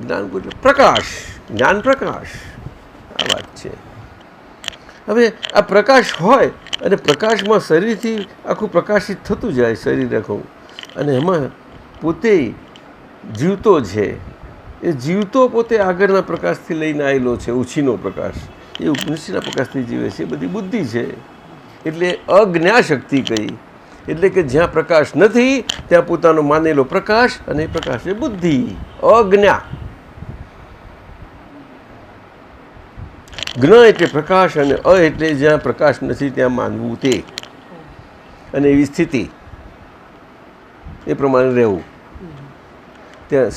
જ્ઞાન ગુણ એટલે પ્રકાશ, જ્ઞાન પ્રકાશ, આ વાત છે. હવે આ પ્રકાશ હોય અને પ્રકાશમાં શરીરથી આખું પ્રકાશિત થતું જાય શરીર આખું, અને એમાં પોતે જીવતો છે. એ જીવતો પોતે આગળના પ્રકાશથી લઈને આવેલો છે, ઉછીનો પ્રકાશ. એ ઉપનિષદના પ્રકાશથી જીવે છે. એ બધી બુદ્ધિ છે. એટલે અજ્ઞા શક્તિ કહી. એટલે કે જ્યાં પ્રકાશ નથી ત્યાં પોતાનો માનેલો પ્રકાશ, અને એ પ્રકાશ એ બુદ્ધિ. અજ્ઞા. જ્ઞ એટલે પ્રકાશ, અને અ એટલે જ્યાં પ્રકાશ નથી ત્યાં માનવું તે, અને એવી સ્થિતિ, એ પ્રમાણે રહેવું. ત્યાં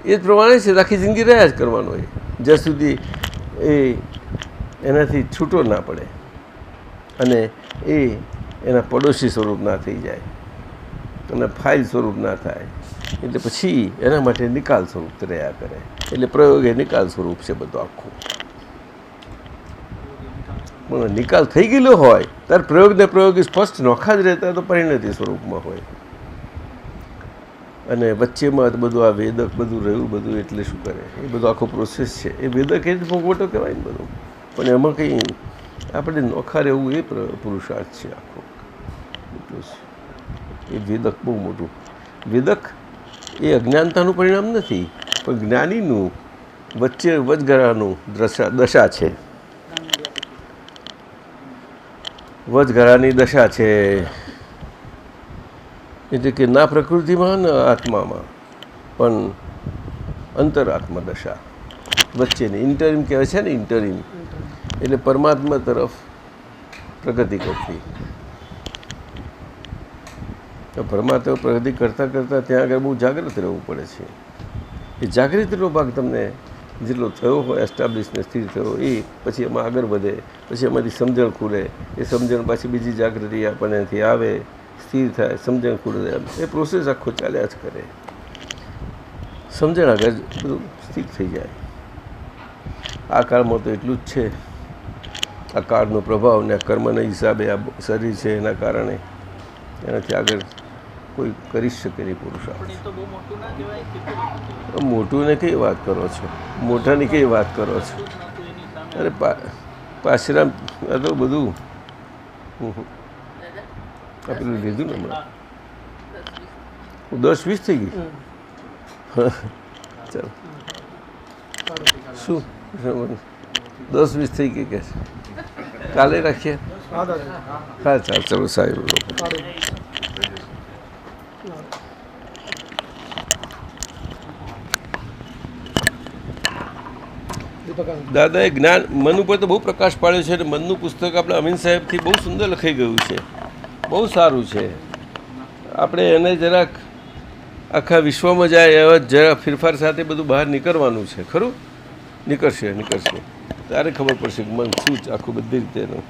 એ જ પ્રમાણે છે. આખી જિંદગી રહ્યા જ કરવાનો હોય જ્યાં સુધી એ એનાથી છૂટો ના પડે અને એ એના પડોશી સ્વરૂપ ના થઈ જાય અને ફાઇલ સ્વરૂપ ના થાય. એટલે પછી એના માટે નિકાલ સ્વરૂપ રહ્યા કરે. એટલે પ્રયોગ એ નિકાલ સ્વરૂપ છે બધું આખું. પણ નિકાલ થઈ ગયેલો હોય ત્યારે પ્રયોગ સ્પષ્ટ નોખા જ રહેતા તો પરિણતિ સ્વરૂપમાં હોય. અને વચ્ચેમાં બધું આ વેદક બધું રહ્યું બધું એટલે શું કરે એ બધો આખો પ્રોસેસ છે એ વેદક એ જ ભોગવટો કહેવાય ને બધું પણ એમાં કંઈ આપણે નોખા રહેવું એ પુરુષાર્થ છે આખો એટલું છે એ વેદક બહુ મોટું વેદક એ અજ્ઞાનતાનું પરિણામ નથી પણ જ્ઞાનીનું વચ્ચે વચગાળાનું દશા છે વચગાળાની દશા છે એટલે કે ના પ્રકૃતિમાં ના આત્મામાં પણ અંતરાત્મા દશા વચ્ચેની ઇન્ટરિમ કહેવાય છે ને ઇન્ટરિમ એટલે પરમાત્મા તરફ પ્રગતિ કરતી પરમાત્મા પ્રગતિ કરતાં કરતાં ત્યાં આગળ બહુ જાગૃત રહેવું પડે છે એ જાગૃતિનો ભાગ તમને જેટલો થયો હોય એસ્ટાબ્લિશને સ્થિર થયો એ પછી એમાં આગળ વધે પછી એમાંથી સમજણ ખુલે એ સમજણ પાછી બીજી જાગૃતિ આપણનેથી આવે સ્થિર થાય સમજણ ખુલે એ પ્રોસેસ આખો ચાલ્યા જ કરે સમજણ આગળ બધું સ્થિર થઈ જાય આ કાળમાં તો એટલું જ છે આ કાળનો પ્રભાવ ને આ કર્મના હિસાબે આ શરીર છે એના કારણે એનાથી આગળ કોઈ કરી શકે નહીં પુરુષાર્થ મોટું ને કઈ વાત કરો છો મોટાની કઈ વાત કરો છો અરે પાછરા આ તો બધું પેલું લીધું ને હમણાં 10-20 થઈ ગઈ ચાલો શું 10-20 થઈ ગઈ કે કાલે રાખીએ હા ચાલ ચલો સાહેબ દાદાએ જ્ઞાન મન ઉપર તો બહુ પ્રકાશ પાડ્યો છે અને મનનું પુસ્તક આપણે અમીન સાહેબથી બહુ સુંદર લખાઈ ગયું છે બહુ સારું છે આપણે એને જરાક આખા વિશ્વમાં જાય એવા જરા ફેરફાર સાથે બધું બહાર નીકળવાનું છે ખરું નીકળશે ત્યારે ખબર પડશે કે મન શું જ આખું બધી રીતે એનું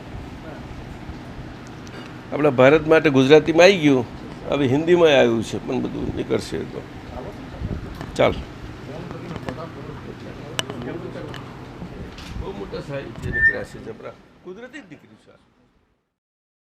આપણા ભારત માટે ગુજરાતીમાં આવી ગયું હવે હિન્દીમાં આવ્યું છે પણ બધું નીકળશે તો ચાલ બહુ મોટા સાહિત્ય નીકળ્યા છે જબરા કુદરતી જ નીકળ્યું છે